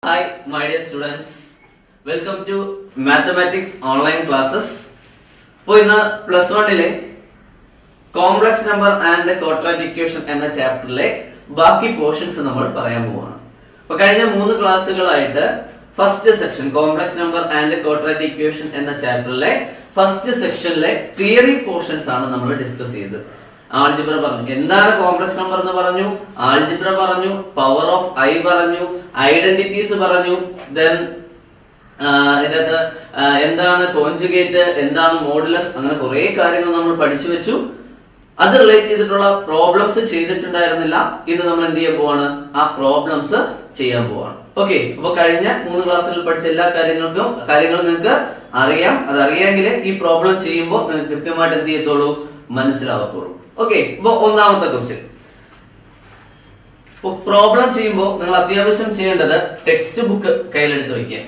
Hi, my dear students. Welcome to Mathematics online classes. ഇപ്പോൾ ഇന്ന് plus വണ്ണിലെ complex number and quadratic equation എന്ന ചാപ്റ്ററിലെ ബാക്കി പോർഷൻസ് നമ്മൾ പറയാൻ പോവാണ്. അപ്പൊ കഴിഞ്ഞ 3 ക്ലാസ്സുകളായിട്ട് first section complex number and quadratic equation എന്ന ചാപ്റ്ററിലെ ഫസ്റ്റ് സെക്ഷനിലെ തിയറി പോർഷൻസ് ആണ് നമ്മൾ ഡിസ്കസ് ചെയ്തത്. ആൾജിബ്ര പറഞ്ഞു, എന്താണ് കോംപ്ലക്സ് നമ്പർ എന്ന് പറഞ്ഞു, ആൾജിബ്ര പറഞ്ഞു, പവർ ഓഫ് ഐ പറഞ്ഞു, ഐഡന്റിറ്റീസ് പറഞ്ഞു, ദെൻ ഇതിനകത്ത് എന്താണ് കോൺജുഗേറ്റ്, എന്താണ് മോഡുലസ്, അങ്ങനെ കുറെ കാര്യങ്ങൾ നമ്മൾ പഠിച്ചു വെച്ചു. അത് റിലേറ്റ് ചെയ്തിട്ടുള്ള പ്രോബ്ലംസ് ചെയ്തിട്ടുണ്ടായിരുന്നില്ല. ഇന്ന് നമ്മൾ എന്ത് ചെയ്യാൻ പോവാണ്, ആ പ്രോബ്ലംസ് ചെയ്യാൻ പോവാണ്. ഓക്കെ, അപ്പൊ കഴിഞ്ഞ 3 ക്ലാസ്സുകളിൽ പഠിച്ച എല്ലാ കാര്യങ്ങളും നിങ്ങൾക്ക് അറിയാം. അത് അറിയാമെങ്കിൽ ഈ പ്രോബ്ലം ചെയ്യുമ്പോൾ നിങ്ങൾക്ക് കൃത്യമായിട്ട് എന്ത് ചെയ്യത്തുള്ളൂ, മനസ്സിലാകത്തുള്ളൂ. ഓക്കെ, ഇപ്പൊ ഒന്നാമത്തെ ക്വസ്റ്റ്യൻ. പ്രോബ്ലം ചെയ്യുമ്പോൾ നിങ്ങൾ അത്യാവശ്യം ചെയ്യേണ്ടത് ടെക്സ്റ്റ് ബുക്ക് കയ്യിലെടുത്ത് വയ്ക്കുക.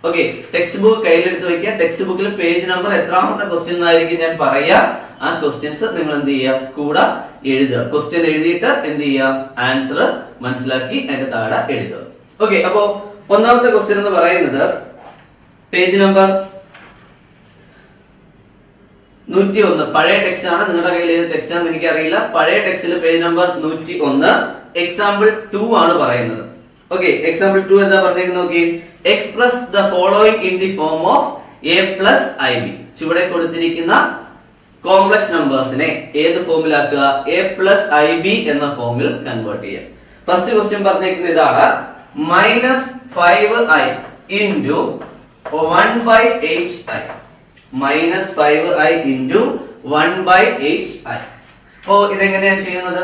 ഓക്കെ, ടെക്സ്റ്റ് ബുക്ക് കയ്യിലെടുത്ത് വയ്ക്കുക. ടെക്സ്റ്റ് ബുക്കിൽ പേജ് നമ്പർ എത്രാമത്തെ ക്വസ്റ്റ്യൻ എന്നായിരിക്കും ഞാൻ പറയാ. ആ ക്വസ്റ്റ്യൻസ് നിങ്ങൾ എന്ത് ചെയ്യുക, കൂടെ എഴുതുക. ക്വസ്റ്റ്യൻ എഴുതിയിട്ട് എന്ത് ചെയ്യുക, ആൻസർ മനസ്സിലാക്കി അതിന്റെ താഴെ എഴുതുക. ഓക്കെ, അപ്പോ ഒന്നാമത്തെ ക്വസ്റ്റ്യൻ എന്ന് പറയുന്നത് പേജ് നമ്പർ 101. പഴയ ടെക്സ്റ്റ് ആണ്, നിങ്ങളുടെ കയ്യിൽ ഏത് ടെക്സ്റ്റ് ആണെന്ന് എനിക്ക് അറിയില്ല. പഴയ ടെക്സ്റ്റിൽ പേജ് നമ്പർ 101 എക്സാമ്പിൾ 2 ആണ് പറയുന്നത്. ഓക്കെ, എക്സാമ്പിൾ 2 എന്താ പറഞ്ഞേക്കുന്നത് നോക്കി. Express the following in the form of a plus ib. ചുവടെ കൊടുത്തിരിക്കുന്ന കോംപ്ലക്സ് നമ്പേഴ്സിനെ ഏത് ഫോമിലാക്കുക, a plus ib എന്ന ഫോമിൽ കൺവേർട്ട് ചെയ്യുക. ഫസ്റ്റ് ക്വസ്റ്റ്യൻ പറഞ്ഞേക്കുന്നത് ഇതാണ്, -5i into 1/8i. -5i into 1/8i. അപ്പോ ഇതെങ്ങനെയാണ് ചെയ്യുന്നത്,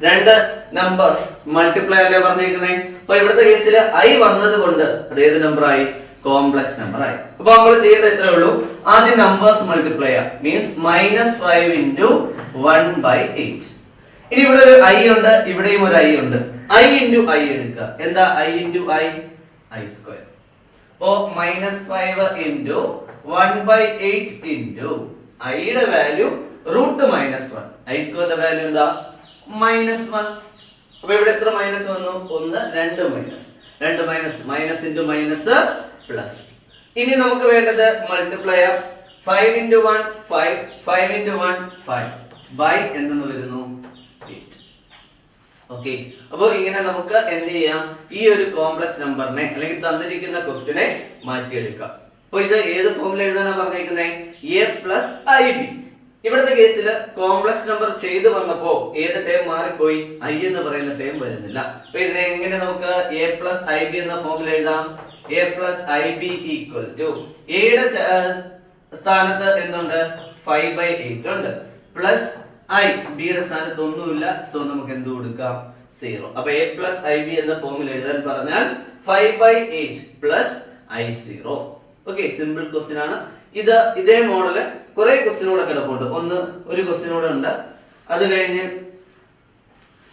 രണ്ട് നമ്പേഴ്സ് മൾട്ടിപ്ലൈ അല്ലേ പറഞ്ഞിരിക്കുന്നത്. അപ്പൊ ഇവിടുത്തെ കേസിൽ i വന്നത് കൊണ്ട് അത് ഏത് നമ്പർ ആയി, കോംപ്ലക്സ് നമ്പർ ആയി. അപ്പൊ നമ്മൾ ചെയ്യേണ്ടത് ഇത്രേ ഉള്ളൂ, ആദ്യം നമ്പേഴ്സ് മൾട്ടിപ്ലൈ മീൻസ് -5 into 1/8. ഇനി ഇവിടെ ഒരു i ഉണ്ട്, ഇവിടെയും ഒരു i ഉണ്ട്. i into i എടുക്കുക. എന്താ i into i? i square. അപ്പോ -5 into 1/8 into i യുടെ വാല്യൂ √-1. i സ്ക്വയറിന്റെ വാല്യൂ എന്താ, -1. അപ്പൊ ഇവിടെ എത്ര മൈനസ് വന്നു, 1 2 minus, 2 minus, minus into minus plus. ഇനി നമുക്ക് വേണ്ടത് മൾട്ടിപ്ലൈ 5 into 1 5, 5 into 1 5 ബൈ എന്തെന്ന് വരുന്നു 8. ഓക്കെ, അപ്പൊ ഇങ്ങനെ നമുക്ക് എന്ത് ചെയ്യാം, ഈ ഒരു കോംപ്ലക്സ് നമ്പറിനെ അല്ലെങ്കിൽ തന്നിരിക്കുന്ന ക്വസ്റ്റ്യനെ മാറ്റിയെടുക്കാം. അപ്പൊ ഇത് ഏത് ഫോമിൽ എഴുതാനാണ് പറഞ്ഞിരിക്കുന്നത്, a plus ib. ഇവിടുത്തെ കേസിൽ കോംപ്ലക്സ് നമ്പർ ചെയ്തു വന്നപ്പോ ഏത് ടേം മാറിപ്പോയി, i എന്ന് പറയുന്ന ടേം വരുന്നില്ല. അപ്പൊ ഇതിനെ എങ്ങനെ നമുക്ക് a plus ib എന്ന ഫോമിൽ എഴുതാം. a plus ib equal to a യുടെ സ്ഥാനത്ത് എന്തുണ്ട്, 5/8 ഉണ്ട്, പ്ലസ് i b യുടെ സ്ഥാനത്ത് ഒന്നുമില്ല, സോ നമുക്ക് എന്ത് കൊടുക്കാം, 0. അപ്പൊ a plus ib എന്ന ഫോമിൽ എഴുതാൻ പറഞ്ഞാൽ 5/8 plus i0. Okay, simple question ആണ് ഇത്. ഇതേ മോഡല് കുറെ ക്വസ്റ്റ്യൻ കൂടെ കിടപ്പുണ്ട്. ഒരു ക്വസ്റ്റ്യൻ കൂടെ ഉണ്ട്, അത് കഴിഞ്ഞ്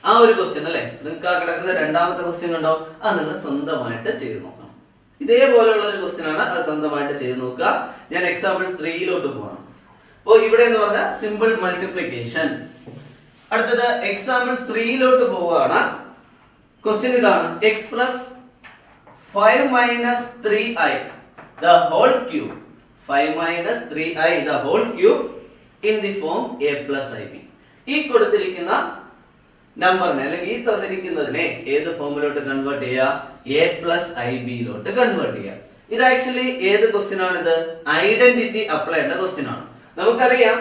ആ ഒരു ക്വസ്റ്റ്യൻ അല്ലെ, നിങ്ങൾക്ക് ആ കിടക്കുന്ന രണ്ടാമത്തെ ക്വസ്റ്റ്യൻ കണ്ടോ, അത് നിങ്ങൾ സ്വന്തമായിട്ട് ചെയ്ത് നോക്കണം. ഇതേപോലെയുള്ള ഒരു ക്വസ്റ്റ്യൻ ആണ്, അത് സ്വന്തമായിട്ട് ചെയ്ത് നോക്കുക. ഞാൻ എക്സാമ്പിൾ 3 പോകണം. അപ്പോ ഇവിടെ എന്ന് പറഞ്ഞാൽ സിമ്പിൾ മൾട്ടിപ്ലിക്കേഷൻ. അടുത്തത് എക്സാമ്പിൾ 3 പോവുകയാണ്. ക്വസ്റ്റ്യൻ ഇതാണ്, express 5 - 3i the whole cube. 5 - 3i the whole cube in the form a plus ib. ഈ കൊടുത്തിരിക്കുന്ന നമ്പറിനെ അല്ലെങ്കിൽ ഈ തന്നിരിക്കുന്നതിനെ ഏത് ഫോമിലോട്ട് കൺവേർട്ട് ചെയ്യുക, a plus ib lot convert ചെയ്യുക. ഇത് ആക്ച്വലി ഏത് ക്വസ്റ്റ്യൻ ആണിത്, ഐഡന്റിറ്റി അപ്ലൈ ചെയ്യേണ്ട ക്വസ്റ്റ്യൻ ആണ്. നമുക്കറിയാം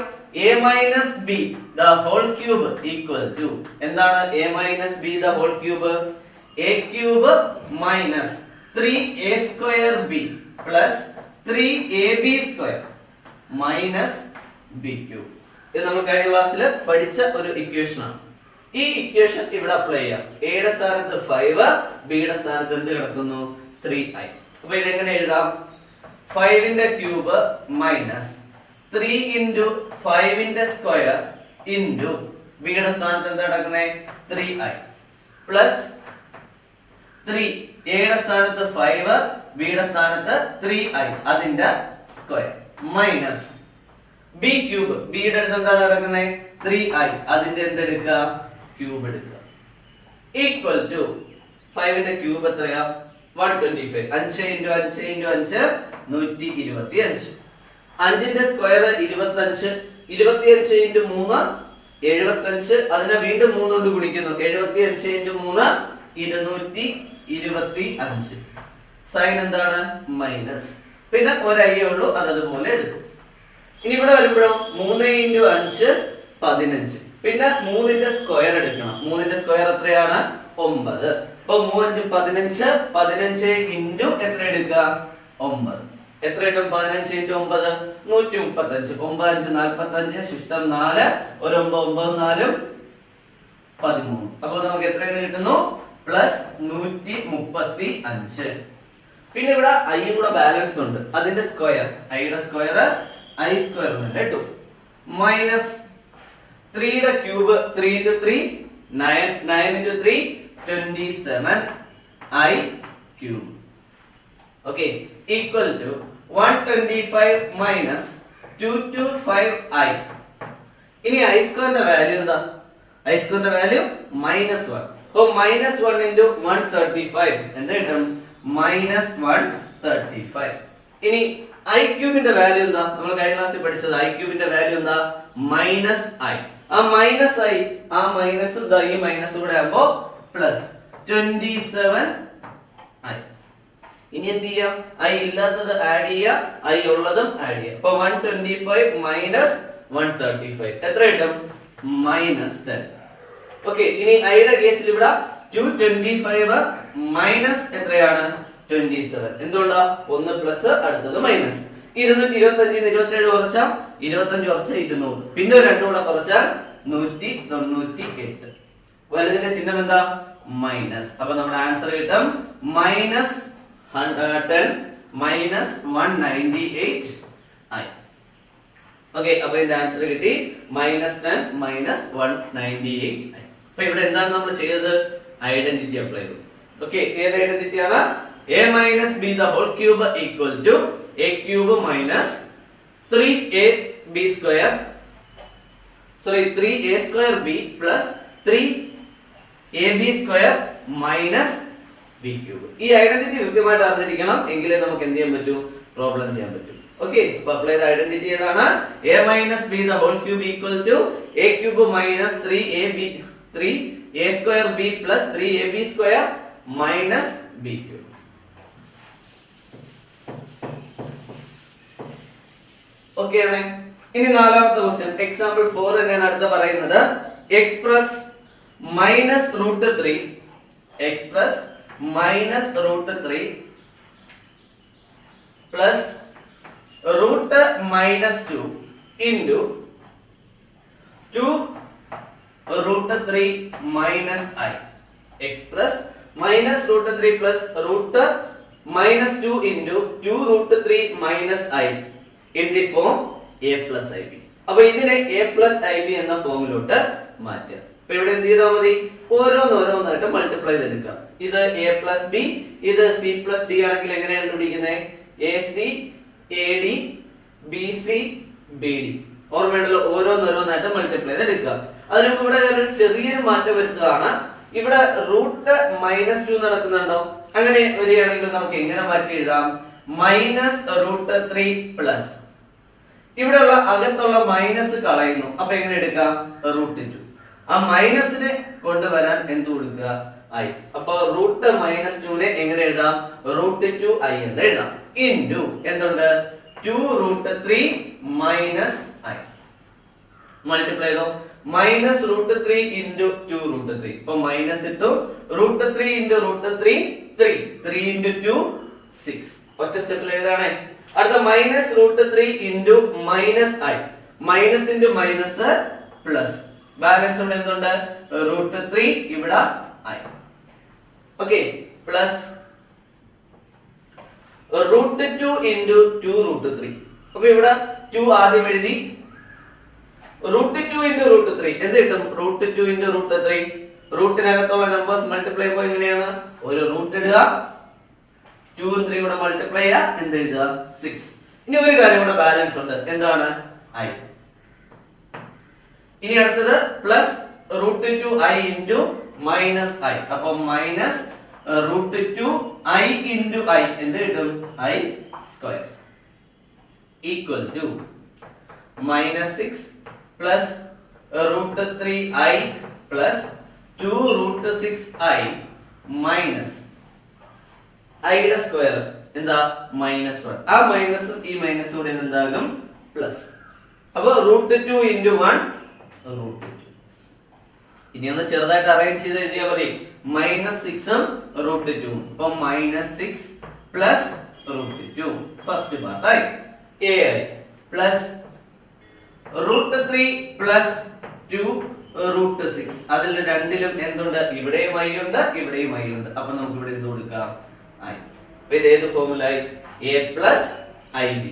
a minus b the whole cube equal to എന്താണ്, a minus b the whole cube, a cube minus 3a square b plus 3ab square minus b cube. ഇത് നമ്മൾ കഴിഞ്ഞ ക്ലാസ്സിൽ പഠിച്ച ഒരു ഇക്വേഷൻ ആണ്. ഈ ഇക്വേഷൻ ഇവിടെ അപ്ലൈ ചെയ്യാം. a യുടെ സ്ഥാനത്ത് 5, b യുടെ സ്ഥാനത്ത് എന്ത് കിടക്കുന്നു, 3i. അപ്പൊ ഇതെങ്ങനെ എഴുതാം, 5 ന്റെ ക്യൂബ് മൈനസ് 3 into 5 ന്റെ സ്ക്വയർ into b യുടെ സ്ഥാനത്ത് എന്താ കിടക്കുന്നത്, 3i പ്ലസ് 3 a യുടെ സ്ഥാനത്ത് 5, b യുടെ സ്ഥാനത്ത് 3i അതിന്റെ square minus b cube, b യുടെ അടുത്ത് എന്താണ് കിടക്കുന്നത്, 3i അതിന്റെ എന്തെടുക്കുക, ക്യൂബ് എടുക്കുക, ഈക്വൽ ടു 5 ന്റെ ക്യൂബ് എത്രയാ, 125. 5 into 5 into 5 125. 5ന്റെ സ്ക്വയർ 25. 25 into 3 75. അതിനെ വീണ്ടും 3 കൊണ്ട് ഗുണിക്കുന്നു. 75 into 3 225. സൈൻ എന്താണ്? മൈനസ്. പിന്നെ ഒരയ്യേ ഉള്ളൂ, അതുപോലെ എടുക്കും. ഇനി ഇവിടെ വരുമ്പോഴോ 3 into 5 15. പിന്നെ 3ന്റെ സ്ക്വയർ എടുക്കണം. 3ന്റെ സ്ക്വയർ എത്രയാണ്? 9. അപ്പൊ 3 5 15 into എത്ര എടുക്കുക? 9. എത്ര കിട്ടും? 15 into 9 135. 9 45 ശിഷ്ടം 4 ഒരു 9 9 13. അപ്പൊ നമുക്ക് എത്രയെന്ന് കിട്ടുന്നു? പ്ലസ് 135. പിന്നെ ഇവിടെ ഐ കൂടെ ബാലൻസ് ഉണ്ട്, അതിന്റെ സ്ക്വയർ ഐയുടെ സ്ക്വയർ ഐ സ്ക്വയർ തന്നെ കിട്ടും. മൈനസ് 3യുടെ cube 3 into 3 9 9 into 3 27 I cube. Okay, equal to 125 minus 225 I. ഇനി I സ്ക്വയറിന്റെ വാല്യൂ എന്താ? I സ്ക്വയറിന്റെ വാല്യൂ -1. അപ്പോൾ -1 into 135 എന്ത് കിട്ടും? -135. ഇനി I ക്യൂബിന്റെ വാല്യൂ എന്താ? നമ്മൾ കഴിഞ്ഞ ക്ലാസ്സിൽ പഠിച്ചത് I ക്യൂബിന്റെ വാല്യൂ എന്താ? -I. ആ -I ആ മൈനസ് ഈ മൈനസ് കൂടെ ആകുമ്പോ പ്ലസ് 27 I. ഇനി എന്ത് ചെയ്യാം? I ഇല്ലാത്തത് ആഡ് ചെയ്യാം, I ഉള്ളതും ആഡ് ചെയ്യാം. അപ്പൊ 125 minus 135 എത്ര കിട്ടും? -10. ഓക്കെ, ഇനി ഐയുടെ കേസിൽ ഇവിടെ 225 മൈനസ് എത്രയാണ്? 27. എന്തുകൊണ്ടാ? ഒന്ന് പ്ലസ് അടുത്തത് മൈനസ്. 225 27 കുറച്ചാൽ 25 കുറച്ചാൽ 200. പിന്നെ 2 കൂടെ കുറച്ചാൽ 198. വലുതിന്റെ ചിഹ്നം എന്താ? മൈനസ്. അപ്പൊ നമ്മുടെ ആൻസർ കിട്ടും -10 minus 198 I. ഓക്കെ, അപ്പൊ ഇതിന്റെ ആൻസർ കിട്ടി -10 minus 198 I. അപ്പൊ ഇവിടെ എന്താണ് നമ്മൾ ചെയ്തത്? ഐഡന്റിറ്റി അപ്ലൈ ചെയ്തു. ഓക്കെ, ഏത് ഐഡന്റിറ്റി ആണ്? a minus b the whole cube equal to a cube minus 3ab square 3a square b plus 3ab square minus b cube. ഈ ഐഡന്റിറ്റി കൃത്യമായിട്ട് അറിഞ്ഞിരിക്കണം, എങ്കിലേ നമുക്ക് എന്ത് ചെയ്യാൻ പറ്റൂ? പ്രോബ്ലം ചെയ്യാൻ പറ്റും. ഓക്കെ, അപ്പൊ അപ്ലൈ ചെയ്ത ഐഡന്റിറ്റി ഏതാണ്? a minus b the whole cube equal to a cube minus 3a square b plus 3ab square minus b cube. Okay ആണ്. ഇനി നാലാമത്തെ ക്വസ്റ്റ്യൻ, എക്സാമ്പിൾ 4 തന്നെയാണ് അടുത്ത പറയുന്നത്. Express -√3 express -√3 plus √-2 into 2√3 minus I. Express -√3 plus √-2 into 2√3 minus I in the form a plus ib. അപ്പൊ ഇതിനെ a plus ib എന്ന ഫോമിലോട്ട് മാറ്റാം. അപ്പൊ ഇവിടെ എന്ത് ചെയ്താൽ മതി? ഓരോന്നോരോന്നായിട്ട് മൾട്ടിപ്ലൈ ചെയ്തെടുക്കാം. ഇത് a plus b, ഇത് c plus d ആണെങ്കിൽ എങ്ങനെയാണ് കണ്ടുപിടിക്കുന്നത്? ac ad bc bd. ഓർമ്മയുണ്ടല്ലോ, ഓരോന്നോരോന്നായിട്ട് മൾട്ടിപ്ലൈ ചെയ്തെടുക്കുക. അതിന് ഇവിടെ ഒരു ചെറിയൊരു മാറ്റം വരുത്തുകയാണ്. ഇവിടെ √-2 നടക്കുന്നുണ്ടോ? അങ്ങനെ വരികയാണെങ്കിൽ നമുക്ക് എങ്ങനെ മാറ്റി എഴുതാം? -√3 പ്ലസ് ഇവിടെയുള്ള അകത്തുള്ള മൈനസ് കളയുന്നു. അപ്പൊ എങ്ങനെ എടുക്കാം? √2. ആ മൈനസിനെ കൊണ്ടുവരാൻ എന്ത് കൊടുക്കുക? I. അപ്പൊ √-2 എങ്ങനെ എഴുതാം? √2i എന്ന് എഴുതാം. ഇൻടു എന്തുണ്ട്? 2√3 മൈനസ് I. മൾട്ടിപ്ലൈ ചെയ്തോ. -√3 into 2√3. ഇപ്പൊ മൈനസ് ഇട്ടു. √3 into √3 3. 3 into 2 6. ഒറ്റ സ്റ്റെപ്പിൽ എഴുതാണേ. അടുത്ത -√3 into -I. Minus into minus plus. Balance ഇവിടെ എന്തുണ്ട്? √3 ഇവിടെ I. Okay, plus √2 into 2√3. അപ്പൊ ഇവിടെ 2 ആദ്യം എഴുതി. √2 into √3 എന്ത് കിട്ടും? √2 into √3. റൂട്ടിനകത്തുള്ള നമ്പേഴ്സ് മൾട്ടിപ്ലൈ ചെയ്യുമ്പോൾ എങ്ങനെയാണ്? ഒരു റൂട്ട് ഇടുക, 2 3 കൂടെ മൾട്ടിപ്ലൈ ചെയ്യുക, എന്ത് എഴുതുക? 6. ഇനി ഒരു കാര്യം കൂടെ ബാലൻസ് ഉണ്ട്, എന്താണ്? I. ഇനി അടുത്തത് പ്ലസ് √2i into -i. അപ്പൊ -√2i √2i into i എന്ത് കിട്ടും? I square equal to -6 plus √3i plus 2√6i minus i യുടെ സ്ക്വയർ എന്താ? -1. ആ മൈനസും ഈ മൈനസും കൂടെ എന്താകും? പ്ലസ്. അപ്പൊ √2 into 1 √2. ഇനി ഒന്ന് ചെറുതായിട്ട് അറേഞ്ച് ചെയ്ത് എഴുതിയാൽ മതി. -6 ഉം √2 ഉം. അപ്പൊ -6 plus √2 ഫസ്റ്റ് പാർട്ട് ആയി. a ആയി പ്ലസ് √3 plus 2√6. അതിൽ രണ്ടിലും എന്തുണ്ട്? ഇവിടെയും i ഉണ്ട്, ഇവിടെയും i ഉണ്ട്. അപ്പൊ നമുക്ക് ഇവിടെ എന്ത് കൊടുക്കാം? i. അപ്പൊ ഇത് ഏത് ഫോർമുലായി? a plus ib.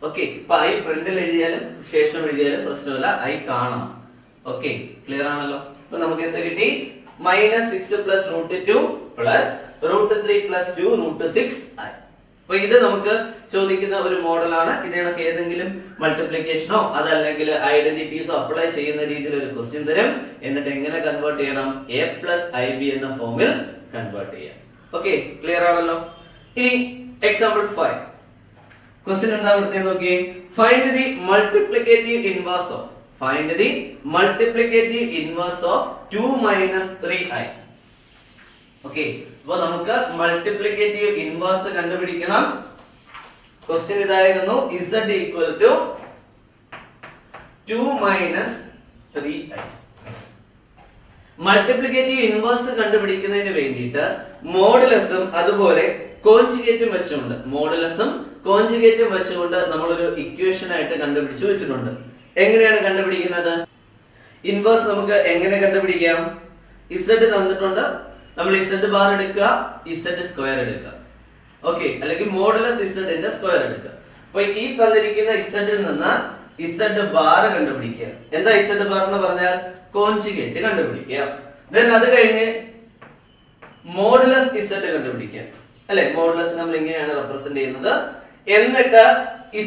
ഓക്കെ. അപ്പൊ i ഫ്രണ്ടിൽ എഴുതിയാലും ശേഷം എഴുതിയാലും പ്രശ്നമില്ല, i കാണണം. ഓക്കെ, ക്ലിയർ ആണല്ലോ? അപ്പൊ നമുക്ക് എന്ത് കിട്ടി? -6 plus √2 plus √3 plus 2√6 i. അപ്പൊ ഇത് നമുക്ക് ചോദിക്കുന്ന ഒരു മോഡലാണ്. ഇതിനൊക്കെ ഏതെങ്കിലും മൾട്ടിപ്ലിക്കേഷനോ അതല്ലെങ്കിൽ ഐഡന്റിറ്റീസോ അപ്ലൈ ചെയ്യുന്ന രീതിയിൽ ഒരു ക്വസ്റ്റ്യൻ തരും. എന്നിട്ട് എങ്ങനെ കൺവേർട്ട് ചെയ്യണം? a plus ib എന്ന ഫോമിൽ കൺവേർട്ട് ചെയ്യാം. ഓക്കെ, ക്ലിയർ ആണല്ലോ? ഇനി എക്സാമ്പിൾ 5. ക്വസ്റ്റ്യൻ എന്താ കൊടുത്തേ നോക്കിയേ. Find the multiplicative inverse of 2 minus 3i. Okay, അപ്പൊ നമുക്ക് മൾട്ടിപ്ലിക്കേറ്റീവ് ഇൻവേഴ്സ് കണ്ടുപിടിക്കണം. ക്വസ്റ്റ്യൻ ഇതായിരുന്നു. z equal to 2 minus 3i. Multiplicative inverse കണ്ടുപിടിക്കുന്നതിന് വേണ്ടിയിട്ട് മോഡുലസും അതുപോലെ കോഞ്ചുഗേറ്റും വെച്ചുകൊണ്ട് നമ്മളൊരു ഇക്വേഷൻ ആയിട്ട് കണ്ടുപിടിച്ചു വെച്ചിട്ടുണ്ട്. എങ്ങനെയാണ് കണ്ടുപിടിക്കുന്നത്? ഇൻവേഴ്സ് നമുക്ക് എങ്ങനെ കണ്ടുപിടിക്കാം? z തന്നിട്ടുണ്ട്, നമ്മൾ z ബാർ എടുക്കുക, z സ്ക്വയർ എടുക്കുക. ഓക്കെ, അല്ലെങ്കിൽ മോഡുലസ് z ന്റെ സ്ക്വയർ എടുക്കുക. അപ്പൊ ഈ തന്നിരിക്കുന്ന z ൽ നിന്ന് z ബാർ കണ്ടുപിടിക്കുക. എന്താ z ബാർ എന്ന് പറഞ്ഞാൽ? കോഞ്ചുഗേറ്റ് കണ്ടുപിടിക്കുക. ദെൻ അത് കഴിഞ്ഞ് മോഡുലസ് z കണ്ടുപിടിക്കുക. അല്ലെ, മോഡുലസ് നമ്മൾ ഇങ്ങനെയാണ് റെപ്രസെന്റ് ചെയ്യുന്നത്. എന്നിട്ട്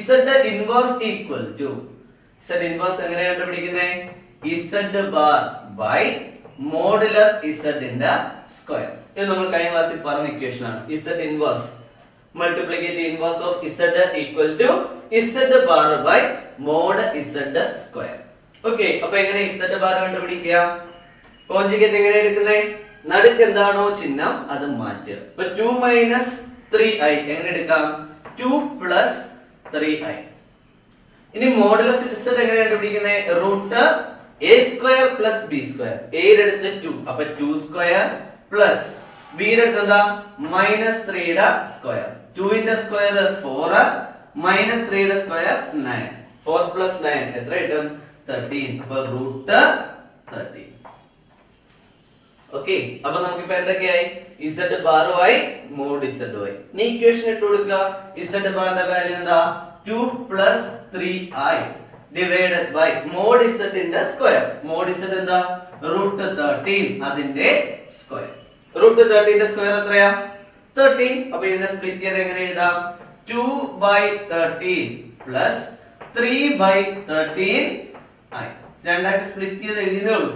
z inverse equal to z inverse എങ്ങനെ കണ്ടുപിടിക്കുന്നേ? z bar by modulus z ന്റെ സ്ക്വയർ. ഇത് നമ്മൾ കഴിഞ്ഞ ക്ലാസ്സിൽ പറഞ്ഞ ഇക്വേഷൻ ആണ്. z inverse multiplicative inverse of z equal to z bar by mod z square. Okay, അപ്പൊ എങ്ങനെ z ബാർ കണ്ടുപിടിക്കുക? കോഞ്ചുഗേറ്റ് എങ്ങനെ എടുക്കുന്നേ? നടുക്ക് എന്താണോ ചിഹ്നം അത് മാറ്റുക. ഇപ്പൊ 2 minus 3i എങ്ങനെ എടുക്കാം? 2 plus 3i. ഇനി മോഡുലസ് z എങ്ങനെ കണ്ടുപിടിക്കുന്നേ? Root a square plus b square. a യുടെ അടുത്ത് 2, അപ്പൊ 2 സ്ക്വയർ പ്ലസ് b യുടെ അടുത്ത് എന്താ? -3 യുടെ സ്ക്വയർ. 2 ന്റെ സ്ക്വയർ 4 minus 3 യുടെ സ്ക്വയർ 9. 4 plus 9 എത്ര കിട്ടും? 13. അപ്പൊ റൂട്ട് 13. ഓക്കെ, അപ്പൊ നമുക്കിപ്പോ എന്തൊക്കെയായി? z ബാറുമായി മോഡ് z ആയി. നീ ഇക്വേഷൻ ഇട്ട് കൊടുക്കുക. z ബാറിന്റെ വാല്യൂ എന്താ? 2 plus 3i divided by mod z ന്റെ സ്ക്വയർ. മോഡ് z എന്താ? റൂട്ട് 13 അതിന്റെ സ്ക്വയർ. റൂട്ട് 13 ന്റെ സ്ക്വയർ എത്രയാ? 13. അപ്പൊ ഇതിനെ സ്പ്ലിറ്റ് ചെയ്ത് എങ്ങനെ എഴുതാം? 2 by 13 plus 3 by 13 i. രണ്ടായിട്ട് സ്പ്ലിറ്റ് ചെയ്ത് എഴുതിയേ ഉള്ളൂ.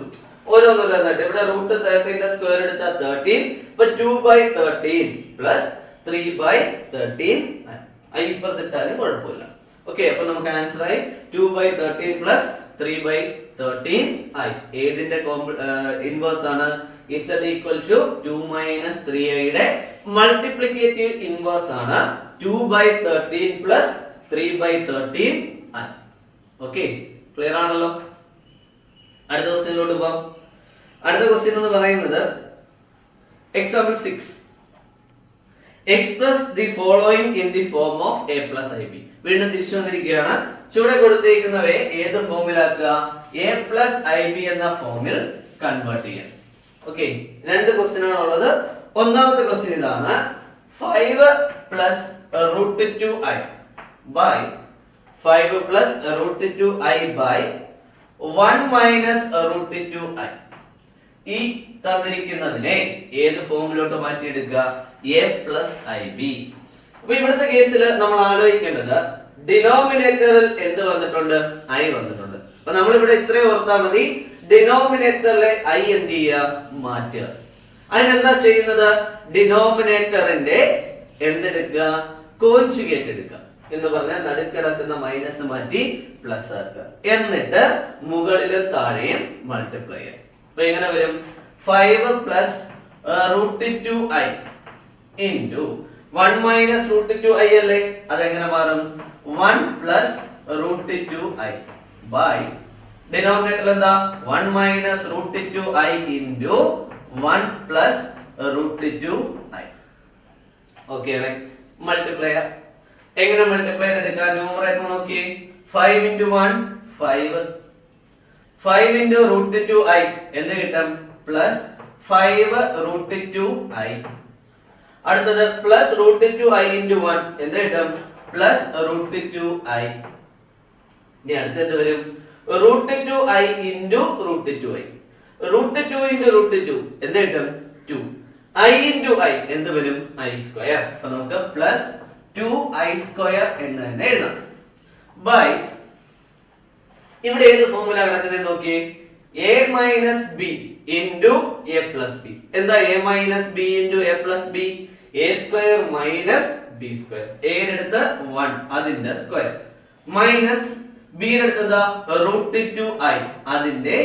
ഓരോന്നല്ല എന്നിട്ട് ഇവിടെ റൂട്ട് 13 ന്റെ സ്ക്വയർ എടുത്താൽ 13. ഇപ്പൊ 2 by 13 plus 3 by 13 i. ഇപ്പുറത്തിട്ടാലും കുഴപ്പമില്ല. ഓക്കെ, അപ്പൊ നമുക്ക് ആൻസർ ആയി 2 by 13 plus 3 by 13 i. ഏതിന്റെ ഇൻവേഴ്സ് ആണ്? z equal to 2 minus 3i യുടെ മൾട്ടിപ്ലിക്കേറ്റീവ് ഇൻവേഴ്സ് ആണ് 2 by 13 plus 3 by 13 i. Okay, clear ആണല്ലോ? അടുത്ത ക്വസ്റ്റ്യനിലോട്ട് പോകാം. അടുത്ത ക്വസ്റ്റ്യൻ എന്ന് പറയുന്നത് example 6. Express the following in the form of a plus ib. വീണ്ടും തിരിച്ചു വന്നിരിക്കുകയാണ്. ചുവടെ കൊടുത്തിരിക്കുന്നവയെ ഏത് ഫോമിലാക്കുക? a plus ib എന്ന ഫോമിൽ കൺവേർട്ട് ചെയ്യാം. ഓക്കെ, രണ്ട് ക്വസ്റ്റ്യൻ ആണ് ഉള്ളത്. ഒന്നാമത്തെ ക്വസ്റ്റ്യൻ ഇതാണ്. 5 plus √2i by 5 plus √2i by 1 minus √2i. ഈ തന്നിരിക്കുന്നതിനെ ഏത് ഫോമിലോട്ട് മാറ്റിയെടുക്കുക? a plus ib. അപ്പൊ ഇവിടുത്തെ കേസിൽ നമ്മൾ ആലോചിക്കേണ്ടത് ഡിനോമിനേറ്ററിൽ എന്ത് വന്നിട്ടുണ്ട്? i വന്നിട്ടുണ്ട്. അപ്പൊ നമ്മൾ ഇവിടെ ഇത്രയും ഓർത്താൽ മതി. ഡിനോമിനേറ്ററിലെ i എന്ത് ചെയ്യുക? മാറ്റുക. അതിനെന്താ ചെയ്യുന്നത്? ഡിനോമിനേറ്ററിന്റെ എന്തെടുക്കുക? കോൺജുഗേറ്റ് എടുക്കുക എന്ന് പറഞ്ഞാൽ നടുക്കിടക്കുന്ന മൈനസ് മാറ്റി പ്ലസ് ആക്കുക. എന്നിട്ട് മുകളിലും താഴെയും മൾട്ടിപ്ലൈ ചെയ്യുക. അപ്പൊ എങ്ങനെ വരും? 5 plus √2i into 1 minus √2i അല്ലേ? അതെങ്ങനെ മാറും? 1 പ്ലസ് √2i ബൈ ഡിനോമിനേറ്റർ എന്താ? 1 minus √2i into 1 plus √2i. Okay അല്ലേ? മൾട്ടിപ്ലയർ എങ്ങനെ മൾട്ടിപ്ലയർ എടുക്കാം? ന്യൂമറേറ്റർ നോക്കി. 5 ഇൻറ്റു 1 5, 5 ഇൻറ്റു √2i എന്ത് കിട്ടും? Plus 5 √2i. അടുത്തത് പ്ലസ് √2i ഇൻറ്റു 1 എന്ത് കിട്ടും? Plus √2i. ഇനി അടുത്തത് വരും √2i ഇൻറ്റു √2i. √2 ഇൻറ്റു √2 എന്ത് കിട്ടും? 2. i ഇൻറ്റു i എന്ത് വരും? i square. അപ്പൊ നമുക്ക് പ്ലസ് 2i സ്ക്വയർ എന്ന് തന്നെ എഴുതാം. ബൈ ഇവിടെ ഏത് ഫോർമുല കിടക്കുന്നത് നോക്കിയേ? a minus B into A plus B. എന്താ a minus B into A plus B? a square minus B square. a എടുത്ത് 1 അതിന്റെ സ്ക്വയർ മൈനസ് b എടുത്തത് √2i അതിന്റെ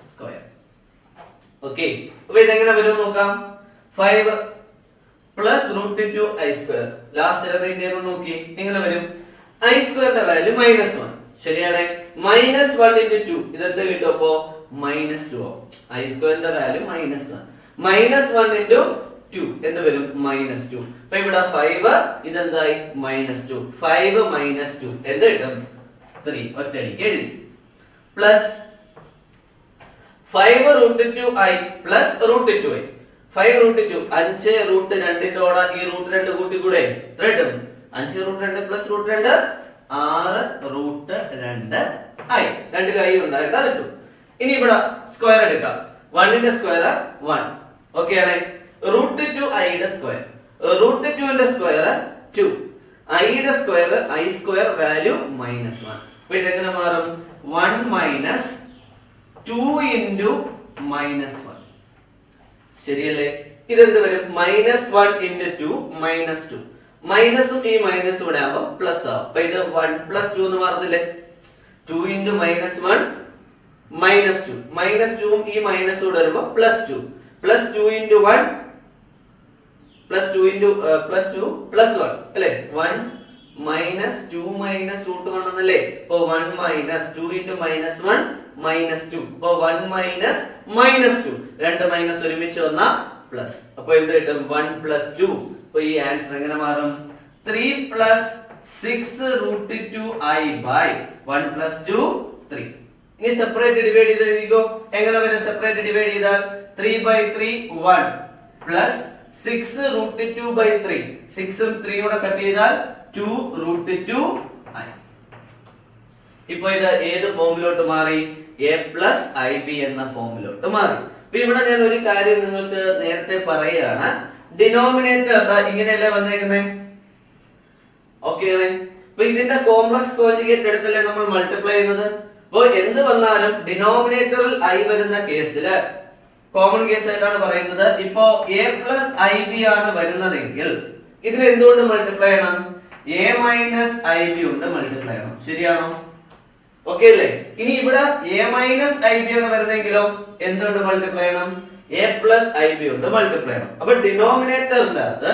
സ്ക്വയർ. ഓക്കെ, അപ്പൊ ഇതെങ്ങനെ വരും നോക്കാം. 5 പ്ലസ് √2i സ്ക്വയർ ലാസ്റ്റ് നോക്കി എങ്ങനെ വരും? i സ്ക്വയറിന്റെ വാല്യൂ -1. ശരിയാണ്. -1 ഇൻറ്റു 2 ഇതെന്ത് കിട്ടും? അപ്പോ -2 ആവും. i സ്ക്വയറിന്റെ വാല്യൂ -1. -1 ഇൻറ്റു 2 എന്ത് വരും? -2. അപ്പൊ ഇവിടെ 5 ഇതെന്തായി? -2. 5 - 2 എന്ത് കിട്ടും? 3. ഒറ്റയടിക്ക് എഴുതി. Plus 5 √2i plus √2i. 5 √2 5 √2ന്റെ ഓട ഈ √2 കൂട്ടി കൂടെ എത്ര കിട്ടും? 5 √2 പ്ലസ് √2 6 √2i. രണ്ടിൽ i ഉണ്ടായിട്ടാ കിട്ടും. ഇനി ഇവിടെ സ്ക്വയർ എടുക്കാം. 1 ന്റെ സ്ക്വയർ 1. ഓക്കെ ആണ്. √2i യുടെ സ്ക്വയർ √2 ന്റെ സ്ക്വയർ 2. i യുടെ സ്ക്വയർ i സ്ക്വയർ വാല്യൂ -1. അപ്പൊ ഇതെങ്ങനെ മാറും? 1 മൈനസ് 2 ഇൻറ്റു -1. ശരിയല്ലേ? ഇതെന്ത് വരും? -1 ഇൻറ്റു 2 -2. മൈനസും ഈ മൈനസും കൂടെ ആവുമ്പോ പ്ലസ് ആവും. അപ്പൊ ഇത് 1 പ്ലസ് 2 എന്ന് മാറത്തില്ലേ? 2 ഇൻറ്റു -1 -2. -2 ഈ മൈനസ് കൂടെ വരുമ്പോ +2. +2 ഇൻറ്റു 1 +2 ഇൻറ്റു +2 +1 അല്ലേ? 1 -2 √1 എന്നല്ലേ? അപ്പൊ 1 -2 ഇൻറ്റു -1 -2. അപ്പൊ 1 -2 രണ്ട് മൈനസ് ഒരുമിച്ച് വന്ന പ്ലസ്. അപ്പൊ എന്ത് കിട്ടും? 1 + 2. അപ്പൊ ഈ ആൻസർ എങ്ങനെ മാറും? 3 + 6 √2i ബൈ 1 + 2 3. ഇനി സെപ്പറേറ്റ് ഡിവൈഡ് ചെയ്ത് എഴുതിക്കോ. എങ്ങനെ വരും സെപ്പറേറ്റ് ഡിവൈഡ് ചെയ്താൽ? 3/3 1 പ്ലസ് 6 √2/3. 6 ഉം 3 കൂടെ കട്ട് ചെയ്താൽ 2 √2i. ഇപ്പൊ ഇത് ഏത് ഫോമിലോട്ട് മാറി? a പ്ലസ് ib എന്ന ഫോമിലോട്ട് മാറി. അപ്പൊ ഇവിടെ ഞാൻ ഒരു കാര്യം നിങ്ങൾക്ക് നേരത്തെ പറയുകയാണ്. ഡിനോമിനേറ്റർ ഇങ്ങനെയല്ലേ വന്നേക്കുന്നത്? ഓക്കെ ആണ്. അപ്പൊ ഇതിന്റെ കോംപ്ലക്സ് കോഞ്ചുഗേറ്റ് എടുത്തല്ലേ നമ്മൾ മൾട്ടിപ്ലൈ ചെയ്യുന്നത്. അപ്പൊ എന്ത് വന്നാലും ഡിനോമിനേറ്ററിൽ i വരുന്ന കേസില് കോമൺ കേസ് ആയിട്ടാണ് പറയുന്നത്. ഇപ്പോ a പ്ലസ് ib ആണ് വരുന്നതെങ്കിൽ ഇതിന് എന്തുകൊണ്ട് മൾട്ടിപ്ലൈ ചെയ്യണം? a മൈനസ് ib കൊണ്ട് മൾട്ടിപ്ലൈ ചെയ്യണം. ശരിയാണോ? ഓക്കെ അല്ലേ? ഇനി ഇവിടെ a മൈനസ് ib ആണ് വരുന്നെങ്കിലോ എന്തുകൊണ്ട് മൾട്ടിപ്ലൈ ചെയ്യണം? a പ്ലസ് ib കൊണ്ട് മൾട്ടിപ്ലൈ ചെയ്യണം. അപ്പൊ ഡിനോമിനേറ്ററിന്റെ അകത്ത്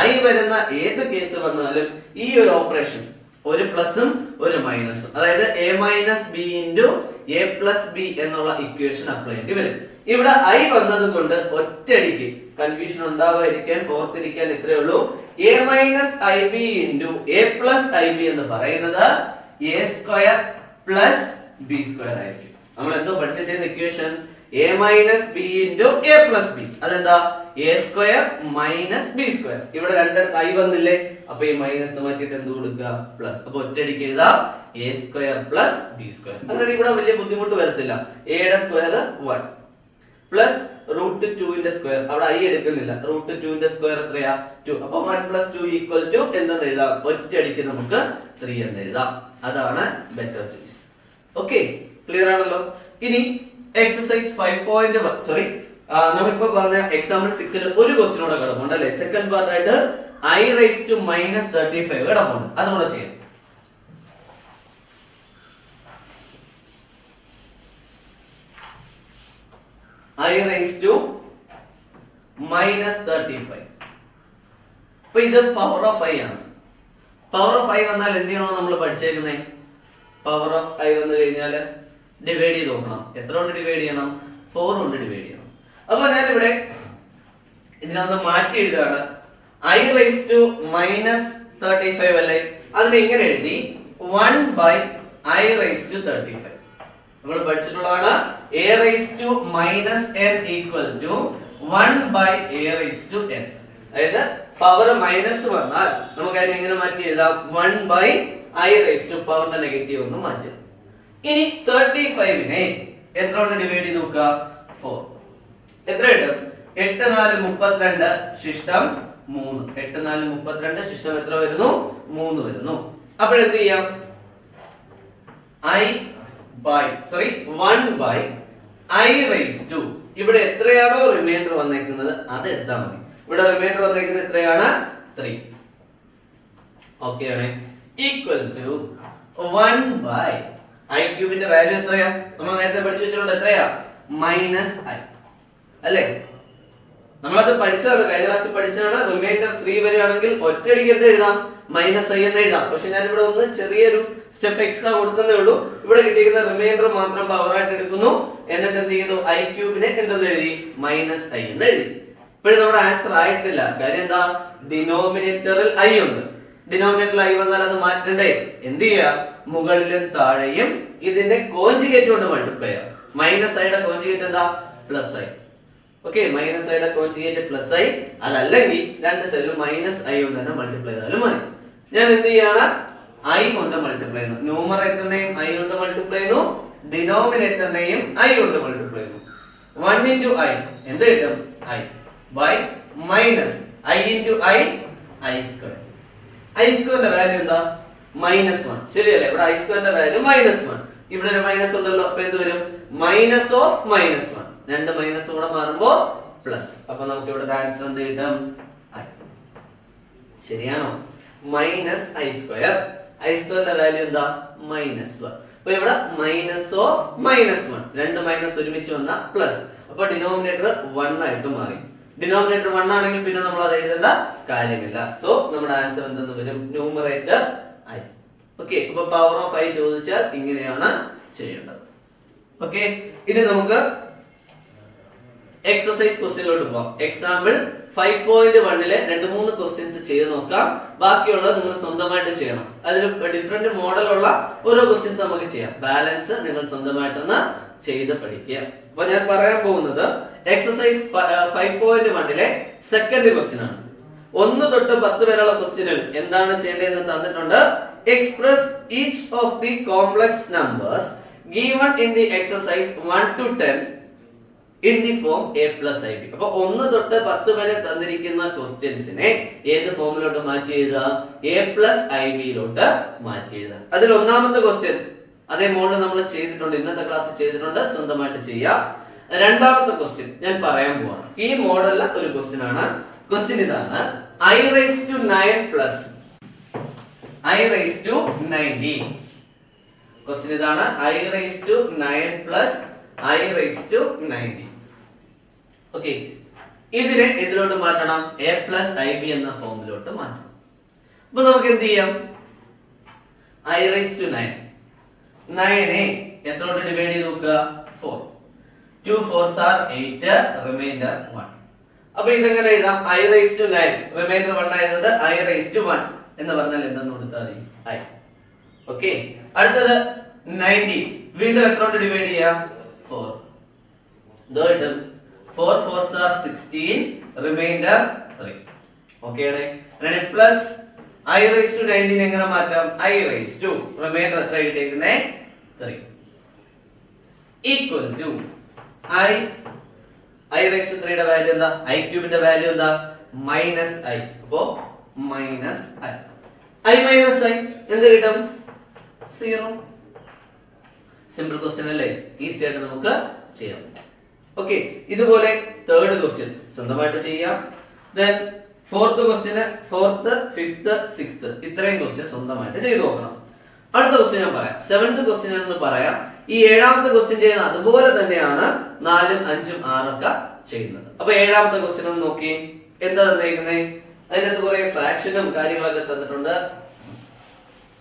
i വരുന്ന ഏത് കേസ് വന്നാലും ഈ ഒരു ഓപ്പറേഷൻ ഒരു പ്ലസും ഒരു മൈനസും, അതായത് a minus B into a plus B എന്നുള്ള ഇക്വേഷൻ അപ്ലൈ ചെയ്യേണ്ടി വരും. ഇവിടെ i വന്നത് കൊണ്ട് ഒറ്റയടിക്ക് കൺഫ്യൂഷൻ ഉണ്ടാവാതിരിക്കാൻ ഓർത്തിരിക്കാൻ ഇത്രേ ഉള്ളൂ. a minus ib into a plus ib എന്ന് പറയുന്നത് a square plus b square ആയിരിക്കും. നമ്മൾ എന്തോ പഠിച്ച equation a minus B into a plus B. അതെന്താ? a square minus B square. ഇവിടെ രണ്ടിടത്ത് i വന്നില്ലേ? അപ്പൊ ഈ മൈനസ് മാറ്റിയിട്ട് എന്ത് കൊടുക്കുക? പ്ലസ്. അപ്പൊ ഒറ്റയടിക്ക് എഴുതാം a square plus b square. അങ്ങനെ ഇവിടെ വലിയ ബുദ്ധിമുട്ട് വരത്തില്ല. a യുടെ സ്ക്വയർ 1 പ്ലസ് √2 ന്റെ സ്ക്വയർ, അവിടെ i എടുക്കുന്നില്ല. √2 ന്റെ സ്ക്വയർ എത്രയാ? 2. അപ്പൊ 1 + 2 = എന്തെന്ന് എഴുതാം? ഒറ്റയടിക്ക് നമുക്ക് 3 എന്ന് എഴുതാം. അതാണ് ബെറ്റർ ചോയ്സ്. ഓക്കെ, ക്ലിയർ ആണല്ലോ? ഇനി എക്സസൈസ് 5.1 സോറി നമ്മളിപ്പോ പറഞ്ഞ എക്സാമ്പിൾ 6 ഒരു ക്വസ്റ്റ്യൻ കൂടെ കിടപ്പുണ്ട് അല്ലെ. സെക്കൻഡ് പാർട്ട് ആയിട്ട് I raised to minus 35 കിടപ്പുണ്ട്. അതുകൂടെ ചെയ്യാം. I raised to minus 35. അപ്പൊ ഇത് പവർ ഓഫ് I ആണ്. പവർ ഓഫ് I വന്നാൽ എന്ത് ചെയ്യണോ നമ്മൾ പഠിച്ചേക്കുന്നത്? പവർ ഓഫ് I വന്നു കഴിഞ്ഞാൽ ഡിവൈഡ് ചെയ്ത് നോക്കണം. എത്ര കൊണ്ട് ഡിവൈഡ് ചെയ്യണം? 4 കൊണ്ട് ഡിവൈഡ് ചെയ്യണം. അപ്പൊ ഞാനിവിടെ ഇതിനൊന്ന് മാറ്റി എഴുതാണ്. I raised to minus 35 അല്ലേ, അതിനെ ഇങ്ങനെ എഴുതി 1 by I raised to 35. നമ്മൾ പഠിച്ചിട്ടുള്ളതാണ് a raised to minus n equal to 1 by a raised to n. അതായത് പവർ മൈനസ് വന്നാൽ നമുക്ക് അതിനെ എങ്ങനെ മാറ്റി എഴുതാം? 1 by I raised to പവറിന്റെ നെഗറ്റീവ് ഒന്ന് മാറ്റും. ഇനി 35നെ എത്ര കൊണ്ട് ഡിവൈഡ് ചെയ്ത് നോക്കുക? 4. എത്ര കിട്ടും? 8 4 32 ശിഷ്ടം 3. 8 4 32 ശിഷ്ടം എത്ര വരുന്നു? 3 വരുന്നു. അപ്പോൾ എന്ത് ചെയ്യാം? 1 by I raised to ഇവിടെ എത്രയാണോ റിമൈൻഡർ വന്നേക്കുന്നത് അത് എടുത്താൽ മതി. ഇവിടെ റിമൈൻഡർ വന്നേക്കുന്നത് എത്രയാണ്? 3. ഓക്കേ ആണ്. ഈക്വൽ ടു 1 by I ക്യൂബിന്റെ വാല്യൂ എത്രയാ? നമ്മൾ നേരത്തെ പഠിച്ചു വെച്ചിട്ടുണ്ട്. എത്രയാ? -I അല്ലേ? നമ്മളത് പഠിച്ചതാണ്, കഴിഞ്ഞ ക്ലാസ്സിൽ പഠിച്ചതാണ്. റിമൈൻഡർ 3 വരികയാണെങ്കിൽ ഒറ്റയടിക്ക് എന്ത് എഴുതാം? -I എന്ന് എഴുതാം. പക്ഷെ ഞാൻ ഇവിടെ ഒന്ന് ചെറിയൊരു സ്റ്റെപ്പ് എക്സ്ട്രാ കൊടുക്കുന്നേ ഉള്ളൂ. ഇവിടെ കിട്ടിയിരിക്കുന്ന റിമൈൻഡർ മാത്രം പവർ ആയിട്ട് എടുക്കുന്നു. എന്നിട്ട് എന്ത് ചെയ്തു? I ക്യൂബിനെ എന്തെന്ന് എഴുതി? -I എന്ന് എഴുതി. ഇപ്പോഴും നമ്മുടെ ആൻസർ ആയിട്ടില്ല. കാര്യം എന്താ? ഡിനോമിനേറ്ററിൽ I ഉണ്ട്. ഡിനോമിനേറ്ററിൽ I വന്നാൽ അത് മാറ്റണ്ടേ? എന്ത് ചെയ്യാ? മുകളിലും താഴെയും ഇതിന്റെ കോഞ്ചുഗേറ്റ് കൊണ്ട് മൾട്ടിപ്ലൈ ചെയ്യാം. -I കോഞ്ചുഗേറ്റ് എന്താ? +I. Okay, -I conjugate +I. അതല്ലെങ്കിൽ രണ്ട് സൈഡിലും -I കൊണ്ട് തന്നെ മൾട്ടിപ്ലൈ ചെയ്താലും മതി. ഞാൻ എന്ത് ചെയ്യാണ്? I കൊണ്ട് മൾട്ടിപ്ലൈ ചെയ്യുന്നു. ന്യൂമറേറ്ററിനെയും I കൊണ്ട് മൾട്ടിപ്ലൈ ചെയ്യുന്നു, ഡിനോമിനേറ്ററിനെയും I കൊണ്ട് മൾട്ടിപ്ലൈ ചെയ്യുന്നു. 1 into I എന്ത് കിട്ടും? I by minus I into I square. I സ്ക്വയറിന്റെ വാല്യൂ എന്താ? -1. ശരിയല്ലേ? ഇവിടെ I സ്ക്വയറിന്റെ വാല്യൂ -1. ഇവിടെ ഒരു മൈനസ് ഉണ്ടല്ലോ. അപ്പൊ എന്ത് വരും? Minus of -1. രണ്ട് മൈനസ് കൂടെ മാറുമ്പോ പ്ലസ്. അപ്പൊ നമുക്ക് ഇവിടെ ആൻസർ എന്ത് കിട്ടും? I. ശരിയാണോ? -I square. I സ്ക്വയറിന്റെ വാല്യൂ എന്താ? -1. അപ്പൊ ഇവിടെ മൈനസ് ഓഫ് -1. രണ്ട് മൈനസ് ഒരുമിച്ച് വന്ന പ്ലസ്. അപ്പൊ ഡിനോമിനേറ്റർ 1 ആയിട്ട് മാറി. ഡിനോമിനേറ്റർ 1 ആണെങ്കിൽ പിന്നെ നമ്മൾ അത് എഴുതേണ്ട കാര്യമില്ല. സോ നമ്മുടെ ആൻസർ എന്തെന്ന് വരും? Numerator I. ഓക്കെ, അപ്പൊ പവർ ഓഫ് I ചോദിച്ചാൽ ഇങ്ങനെയാണ് ചെയ്യേണ്ടത്. ഓക്കെ, ഇനി നമുക്ക് എക്സസൈസ് ക്വസ്റ്റ്യനിലോട്ട് പോകാം. എക്സാമ്പിൾ 5.1ലെ 2-3 ക്വസ്റ്റ്യൻസ് ചെയ്ത് നോക്കാം. ബാക്കിയുള്ളത് നിങ്ങൾ സ്വന്തമായിട്ട് ചെയ്യണം. അതിൽ ഡിഫറെന്റ് മോഡലുള്ള ഓരോ ക്വസ്റ്റ്യൻസ് നമുക്ക് ചെയ്യാം. ബാലൻസ് നിങ്ങൾ സ്വന്തമായിട്ടൊന്ന് ചെയ്ത് പഠിക്കുക. അപ്പൊ ഞാൻ പറയാൻ പോകുന്നത് എക്സസൈസ് 5.1ലെ സെക്കൻഡ് ക്വസ്റ്റ്യൻ ആണ്. 1 തൊട്ട് 10 വരെയുള്ള ക്വസ്റ്റ്യനിൽ എന്താണ് ചെയ്യേണ്ടതെന്ന് തന്നിട്ടുണ്ട്. Express each of the complex numbers given in the exercise 1 to 10 in the form a plus ib. അപ്പൊ 1 തൊട്ട് 10 വരെ തന്നിരിക്കുന്ന ക്വസ്റ്റ്യൻസിനെ ഏത് ഫോമിലോട്ട് മാറ്റി എഴുതാം? a plus ib ലോട്ട് മാറ്റി എഴുതാം. അതിൽ ഒന്നാമത്തെ ക്വസ്റ്റ്യൻ അതേ മോഡൽ നമ്മൾ ചെയ്തിട്ടുണ്ട്, ഇന്നത്തെ ക്ലാസ്സിൽ ചെയ്തിട്ടുണ്ട്. സ്വന്തമായിട്ട് ചെയ്യാം. രണ്ടാമത്തെ ക്വസ്റ്റ്യൻ ഞാൻ പറയാൻ പോവാണ്. ഈ മോഡലിലെ ഒരു ക്വസ്റ്റ്യൻ ആണ്. ക്വസ്റ്റ്യൻ ഇതാണ്. I raised to 9 plus I raised to 90. Question ഇതാണ്. I raised to 9 plus I raised to 90. Okay, ഇതിനെ ഇതിലോട്ട് മാറ്റണം. a plus ib എന്ന ഫോമിലോട്ട് മാറ്റണം. അപ്പൊ നമുക്ക് എന്ത് ചെയ്യാം? I raised to 9. 9നെ എത്രയോട്ട് ഡിവൈഡ് ചെയ്ത് നോക്കുക? 4. 2 4s are 8, റിമൈൻഡർ 1. അപ്പൊ ഇതെങ്ങനെ എഴുതാം? I raised to 9, റിമൈൻഡർ 1 ആയതുകൊണ്ട് I raised to 1 എന്ന് പറഞ്ഞാൽ എന്തെന്ന് കൊടുത്താൽ മതി? I. ഓക്കെ, അടുത്തത് 90 വീണ്ടും എത്രയോട്ട് ഡിവൈഡ് ചെയ്യാം? 4. 4 4s are 16, റിമൈൻഡർ 3. ഓക്കെ ആണ്. അങ്ങനെ പ്ലസ് I raised to 19 എങ്ങനെ മാറ്റാം? I raised to റിമൈൻഡർ എത്ര കിട്ടിയിരിക്കുന്നേ? 3 equal to I raised to 3 യുടെ വാല്യൂ എന്താ? I ക്യൂബിന്റെ വാല്യൂ എന്താ? -I. അപ്പോ I minus I എന്ത് കിട്ടും? 0. സിമ്പിൾ ക്വസ്റ്റ്യൻ അല്ലേ? ഈസി ആയിട്ട് നമുക്ക് ചെയ്യാം. ഓക്കെ, ഇതുപോലെ തേർഡ് ക്വസ്റ്റ്യൻ സ്വന്തമായിട്ട് ചെയ്യാം. Then fourth question fourth, fifth, sixth ഇത്രയും ക്വസ്റ്റ്യൻ സ്വന്തമായിട്ട് ചെയ്തു നോക്കണം. അടുത്ത ക്വസ്റ്റ്യൻ ഞാൻ പറയാം. സെവൻത് ക്വസ്റ്റ്യൻ എന്ന് പറയാം. ഈ ഏഴാമത്തെ ക്വസ്റ്റ്യൻ ചെയ്യുന്നത് അതുപോലെ തന്നെയാണ് 4ഉം 5ഉം 6ഉം ഒക്കെ ചെയ്യുന്നത്. അപ്പൊ ഏഴാമത്തെ ക്വസ്റ്റ്യൻ ഒന്ന് നോക്കി. എന്താ തന്നേക്കുന്നത്? അതിനകത്ത് കുറെ ഫ്രാക്ഷനും കാര്യങ്ങളൊക്കെ തന്നിട്ടുണ്ട്.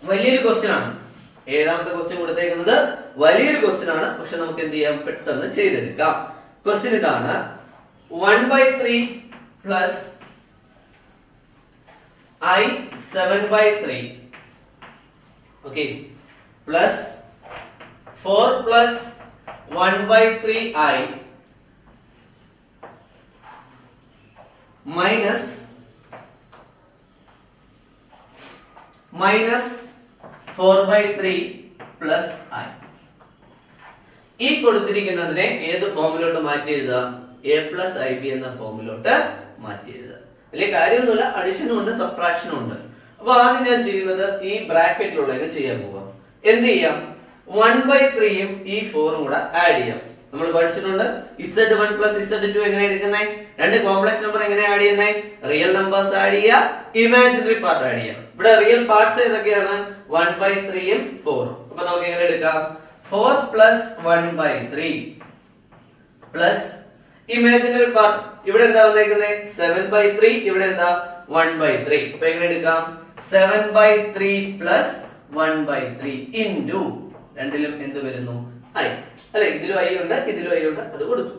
വലിയൊരു ക്വസ്റ്റ്യൻ ആണ്. ഏഴാമത്തെ ക്വസ്റ്റ്യൻ കൊടുത്തേക്കുന്നത് വലിയൊരു ക്വസ്റ്റ്യൻ ആണ്. പക്ഷെ നമുക്ക് എന്ത് ചെയ്യാം, പെട്ടെന്ന് ചെയ്തെടുക്കാം. ക്വസ്റ്റ്യൻ ഇതാണ്: 1/3 plus I 7/3 okay plus 4 plus 1/3i minus 4/3 plus i. ഈ കൊടുത്തിരിക്കുന്നതിനെ ഏത് ഫോമിലോട്ട് മാറ്റി എഴുതാം? a പ്ലസ് ib എന്ന ഫോമിലോട്ട് മാറ്റി എഴുതാം. വലിയ കാര്യമൊന്നുമില്ല, അഡിഷനും ഉണ്ട് സബ്ട്രാക്ഷനും ഉണ്ട്. അപ്പൊ ആദ്യം ഞാൻ ചെയ്യുന്നത് ഈ ബ്രാക്കറ്റിലുള്ളതിനെ ചെയ്യാൻ പോവാം. എന്ത് ചെയ്യാം? 1/3യും ഈ 4ഉം കൂടെ ആഡ് ചെയ്യാം. നമ്മൾ പഠിച്ചിട്ടുണ്ട് z1 പ്ലസ് z2 എങ്ങനെ എടുക്കുന്നേ? രണ്ട് കോംപ്ലക്സ് നമ്പർ എങ്ങനെ ആഡ് ചെയ്യുന്നേ? റിയൽ നമ്പേഴ്സ് ആഡ് ചെയ്യുക, ഇമാജിനറി പാർട്ട് ആഡ് ചെയ്യാം. ഇവിടെ റിയൽ പാർട്സ് ഏതൊക്കെയാണ്? 1/3യും 4ഉം. അപ്പൊ നമുക്ക് എങ്ങനെ എടുക്കാം? 4 പ്ലസ് 1/3 പ്ലസ് ഇമാജിനറി പാർട്ട് ഇവിടെ എന്താ വന്നേക്കുന്നത്? 7/3. ഇവിടെ എന്താ? 1/3. അപ്പൊ എങ്ങനെ എടുക്കാം? 7/3 പ്ലസ് 1/3 ഇൻറ്റു രണ്ടിലും എന്ത് വരുന്നു? i. അല്ലെ, ഇതിലും i ഉണ്ട്, ഇതിലും i ഉണ്ട്, അത് കൊടുത്തു.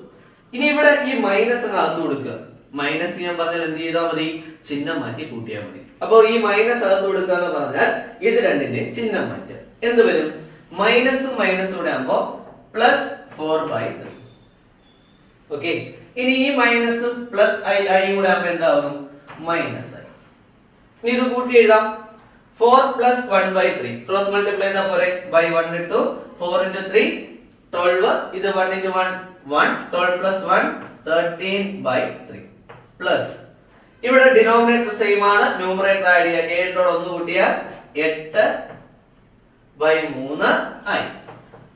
ഇനി ഇവിടെ ഈ മൈനസ് അകത്ത് കൊടുക്കുക. മൈനസ് ചെയ്യാൻ പറഞ്ഞാൽ എന്ത് ചെയ്താൽ മതി? ചിഹ്നം മാറ്റി കൂട്ടിയാൽ മതി. അപ്പൊ ഈ മൈനസ് അകത്ത് കൊടുക്കുക എന്ന് പറഞ്ഞാൽ ഇത് രണ്ടിന്റെ ചിഹ്നം മാറ്റുക. എന്ത് വരും? മൈനസും മൈനസും കൂടെ ആകുമ്പോ പ്ലസ് 4/3. ഓക്കെ, ഇനി ഈ മൈനസും പ്ലസ് ഐയും കൂടെ ആകുമ്പോ എന്താവും? Minus i. ഇനി ഇത് കൂട്ടി എഴുതാം. 4 പ്ലസ് 1/3 ക്രോസ് മൾട്ടിപ്ലൈ ചെയ്താൽ പോരെ? ബൈ 1 ഇട്ടു 4 into 3 12. ഇത് 1 into 1 1. 12 plus 1 13/3 പ്ലസ് ഇവിടെ ഡിനോമിനേറ്റർ സെയിം ആണ്, ന്യൂമറേറ്റർ ആഡ് ചെയ്യുക. 7 ഒന്ന് കൂട്ടിയാൽ 8/3 i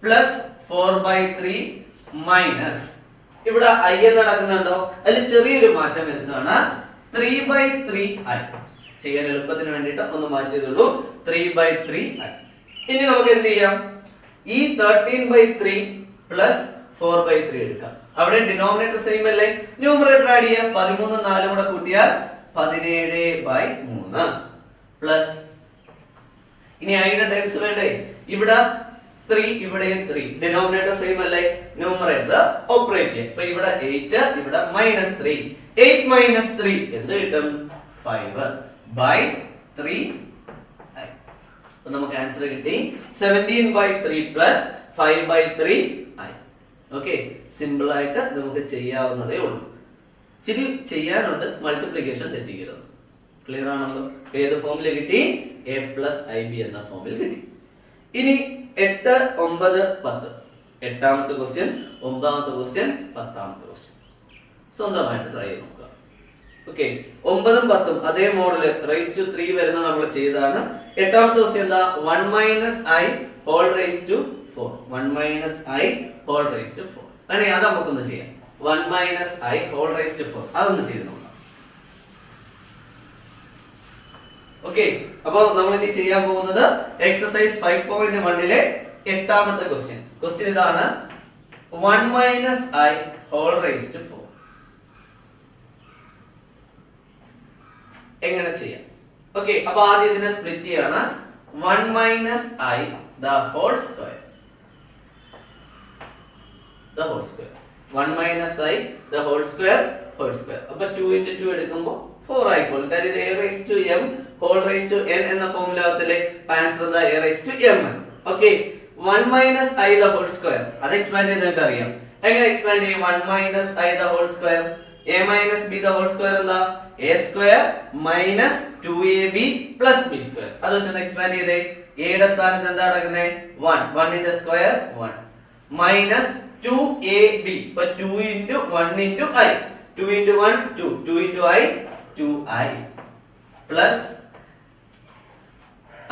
പ്ലസ് 4/3 മൈനസ് ഇവിടെ i എന്ന് നടക്കുന്നുണ്ടോ? അതിൽ ചെറിയൊരു മാറ്റം വരുന്നതാണ് 3/3 i. ചെയ്യാൻ എളുപ്പത്തിന് വേണ്ടിയിട്ട് ഒന്ന് മാറ്റിയതുള്ളൂ. 3/3 i. ഇനി നമുക്ക് എന്ത് ചെയ്യാം? ഈ 13/3 പ്ലസ് 4/3 എടുക്കാം. അവിടെ ഡിനോമിനേറ്റർ സെയിം അല്ലേ? ന്യൂമറേറ്റർ ആഡ് ചെയ്യാം. 13 4 കൂടെ കൂട്ടിയാൽ 17/3 പ്ലസ് ഇനി ഐയുടെ ടൈംസ് വേണ്ടേ? ഇവിടെ 3 ഇവിടെ 3 ഡിനോമിനേറ്റർ സെയിം അല്ലേ? ന്യൂമറേറ്റർ ഓപ്പറേറ്റ് ചെയ്യാം. അപ്പൊ ഇവിടെ 8 ഇവിടെ -3 8 - 3 എന്ത് കിട്ടും? 5/3 i. അപ്പൊ നമുക്ക് ആൻസർ കിട്ടി 17/3 പ്ലസ് 5/3 i. ഓക്കെ, സിമ്പിൾ ആയിട്ട് നമുക്ക് ചെയ്യാവുന്നതേ ഉള്ളൂ. ഇച്ചിരി ചെയ്യാനുണ്ട്, മൾട്ടിപ്ലിക്കേഷൻ തെറ്റിക്കരുത്. ക്ലിയർ ആണല്ലോ? ഏത് ഫോമിൽ കിട്ടി? a പ്ലസ് ib എന്ന ഫോമിൽ കിട്ടി. ഇനി 8 9 10 എട്ടാമത്തെ ക്വസ്റ്റ്യൻ, 9ാമത്തെ ക്വസ്റ്റ്യൻ, 10ാമത്തെ ക്വസ്റ്റ്യൻ സ്വന്തമായിട്ട് ട്രൈ ചെയ്ത് നോക്കുക. ഓക്കെ, 9ഉം 10ഉം അതേ മോഡൽ റൈസ് ടു 3 വരുന്ന നമ്മൾ ചെയ്തതാണ്. എട്ടാമത്തെ ക്വസ്റ്റ്യൻ എന്താ? 1 - i whole raise to 4. 1 - i whole raise to 4 ആണ്. അത് നമുക്കൊന്ന് ചെയ്യാം. 1 - i ഹോൾ റൈസ് ടു 4 അതൊന്ന് ചെയ്ത് നോക്കാം. ഓക്കെ, അപ്പൊ നമ്മൾ ഇനി ചെയ്യാൻ പോകുന്നത് എക്സസൈസ് 5.1ലെ എട്ടാമത്തെ ക്വസ്റ്റ്യൻ. ക്വസ്റ്റ്യൻ ഇതാണ്: 1 - i ഹോൾ റൈസ് ടു 4 എങ്ങനെ ചെയ്യാം? ഓക്കെ, അപ്പൊ ആദ്യം ഇതിനെ സ്പ്ലിറ്റ് ചെയ്യാണ്. 1 - i the whole square. 1 - i the whole square. അപ്പൊ 2 into 2 എടുക്കുമ്പോൾ 4 ആയിക്കോളും. കാര്യം ഇത് a raised to m whole raised to n എന്ന ഫോർമുലാത്തിലെ ആൻസർ എന്താ? a raised to m. Okay, 1 - i the whole square അത് എക്സ്പാൻഡ് ചെയ്ത് നിങ്ങൾക്ക് അറിയാം. എങ്ങനെ എക്സ്പാൻഡ് ചെയ്യും? 1 - i the whole square. a minus b the whole square എന്താ? a square minus 2ab plus b square. അത് വെച്ച് എക്സ്പാൻഡ് ചെയ്തേ. a യുടെ സ്ഥാനത്ത് എന്താ നടക്കുന്നത്? 1 1 ന്റെ സ്ക്വയർ 1 minus 2ab. ഇപ്പൊ 2 into 1 into i 2 into 1 2 2 into i 2i plus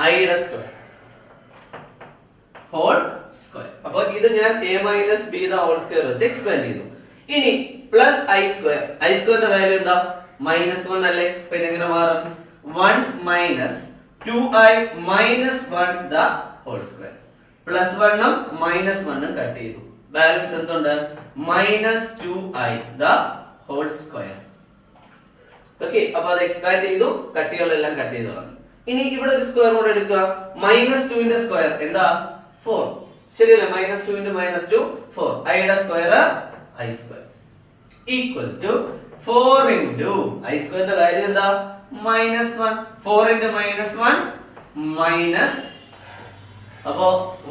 i യുടെ സ്ക്വയർ ഹോൾ സ്ക്വയർ. അപ്പോൾ ഇത് ഞാൻ a minus b the whole square വെച്ച് എക്സ്പാൻഡ് ചെയ്തു. ഇനി പ്ലസ് ഐ സ്ക്വയർ, ഐ സ്ക്വയറിന്റെ വാല്യൂ എന്താ? -1 അല്ലേ? അപ്പൊ ഇതെങ്ങനെ മാറും? 1 minus 2i minus 1 the whole square. +1 ഉം -1 ഉം കട്ട് ചെയ്തു. ബാലൻസ് എന്തുണ്ട്? -2i the whole square. Okay, അപ്പൊ അത് എക്സ്പാൻഡ് ചെയ്തു, കട്ടികളെല്ലാം കട്ട് ചെയ്തു കളഞ്ഞു. ഇനി ഇവിടെ ഒരു സ്ക്വയർ കൂടെ എടുക്കുക. -2 ന്റെ സ്ക്വയർ എന്താ? 4. ശരിയല്ലേ? -2 into -2 4. i യുടെ square i square equal to 4 into i സ്ക്വയറിന്റെ വാല്യൂ എന്താ? -1. 4 into -1 മൈനസ്, അപ്പോ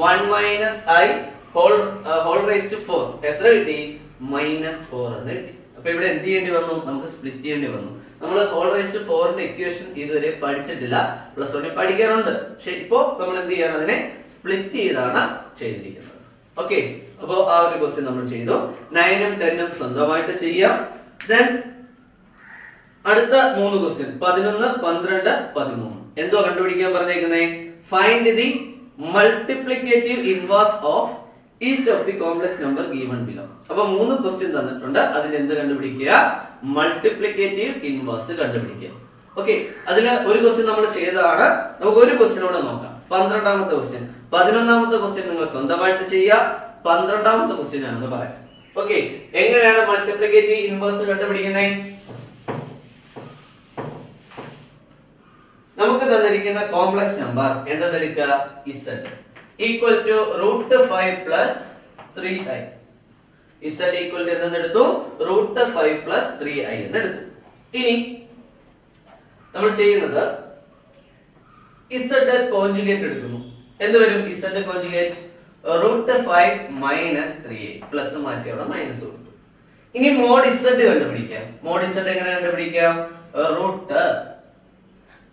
1 minus i whole raise to 4 എത്ര കിട്ടി? -4 എന്ന് കിട്ടി. അപ്പൊ ഇവിടെ എന്ത് ചെയ്യേണ്ടി വന്നു? നമുക്ക് സ്പ്ലിറ്റ് ചെയ്യേണ്ടി വന്നു. നമ്മൾ ഹോൾ റേസ് ടു 4 ന്റെ ഇക്വേഷൻ ഇതുവരെ പഠിച്ചിട്ടില്ല, +1 പഠിക്കാനുണ്ട്. പക്ഷെ ഇപ്പോ നമ്മൾ എന്ത് ചെയ്യണം? അതിനെ സ്പ്ലിറ്റ് ചെയ്താണ് ചെയ്തിരിക്കുന്നത്. ഓക്കെ, അപ്പോ ആ ഒരു ക്വസ്റ്റ്യൻ നമ്മൾ ചെയ്തു. 9 ഉം 10 ഉം സ്വന്തമായിട്ട് ചെയ്യാം. ദെൻ അടുത്ത 3 ക്വസ്റ്റ്യൻ 11, 12, 13 എന്തോ കണ്ടുപിടിക്കാൻ പറഞ്ഞേക്കുന്നേ? Find the multiplicative inverse of each of the complex number given below. അപ്പൊ 3 ക്വസ്റ്റ്യൻ തന്നിട്ടുണ്ട്. അതിന് എന്ത് കണ്ടുപിടിക്കുക? മൾട്ടിപ്ലിക്കേറ്റീവ് ഇൻവേഴ്സ് കണ്ടുപിടിക്കുക. ഓക്കെ, അതില് ഒരു ക്വസ്റ്റ്യൻ നമ്മൾ ചെയ്തതാണ്. നമുക്ക് ഒരു ക്വസ്റ്റ്യനോടെ നോക്കാം. 12ാമത്തെ ക്വസ്റ്റ്യൻ. 11ാമത്തെ ക്വസ്റ്റ്യൻ നിങ്ങൾ സ്വന്തമായിട്ട് ചെയ്യുക. 12ാമത്തെ ക്വസ്റ്റ്യൻ ആണെന്ന് പറയാം. ഓക്കെ, എങ്ങനെയാണ് മൾട്ടിപ്ലിക്കേറ്റീവ് ഇൻവേഴ്സ് കണ്ടുപിടിക്കുന്നത്? നമുക്ക് തന്നിരിക്കുന്ന കോംപ്ലക്സ് നമ്പർ എന്തെടുക്കുക? z equal to √5 plus 3i. z equal to എന്തെടുത്തു? √5 പ്ലസ് 3i എന്നെടുത്തു. ഇനി നമ്മൾ ചെയ്യുന്നത് z കോൺജുഗേറ്റ് എടുക്കുന്നു. എന്ത് വരും? z conjugate √5 minus 3i. Plus മാറ്റി അവിടെ മൈനസ് കൊടുത്തു. ഇനി മോഡ് z കണ്ടുപിടിക്കാം. മോഡ് z എങ്ങനെ കണ്ടുപിടിക്കാം? റൂട്ട്,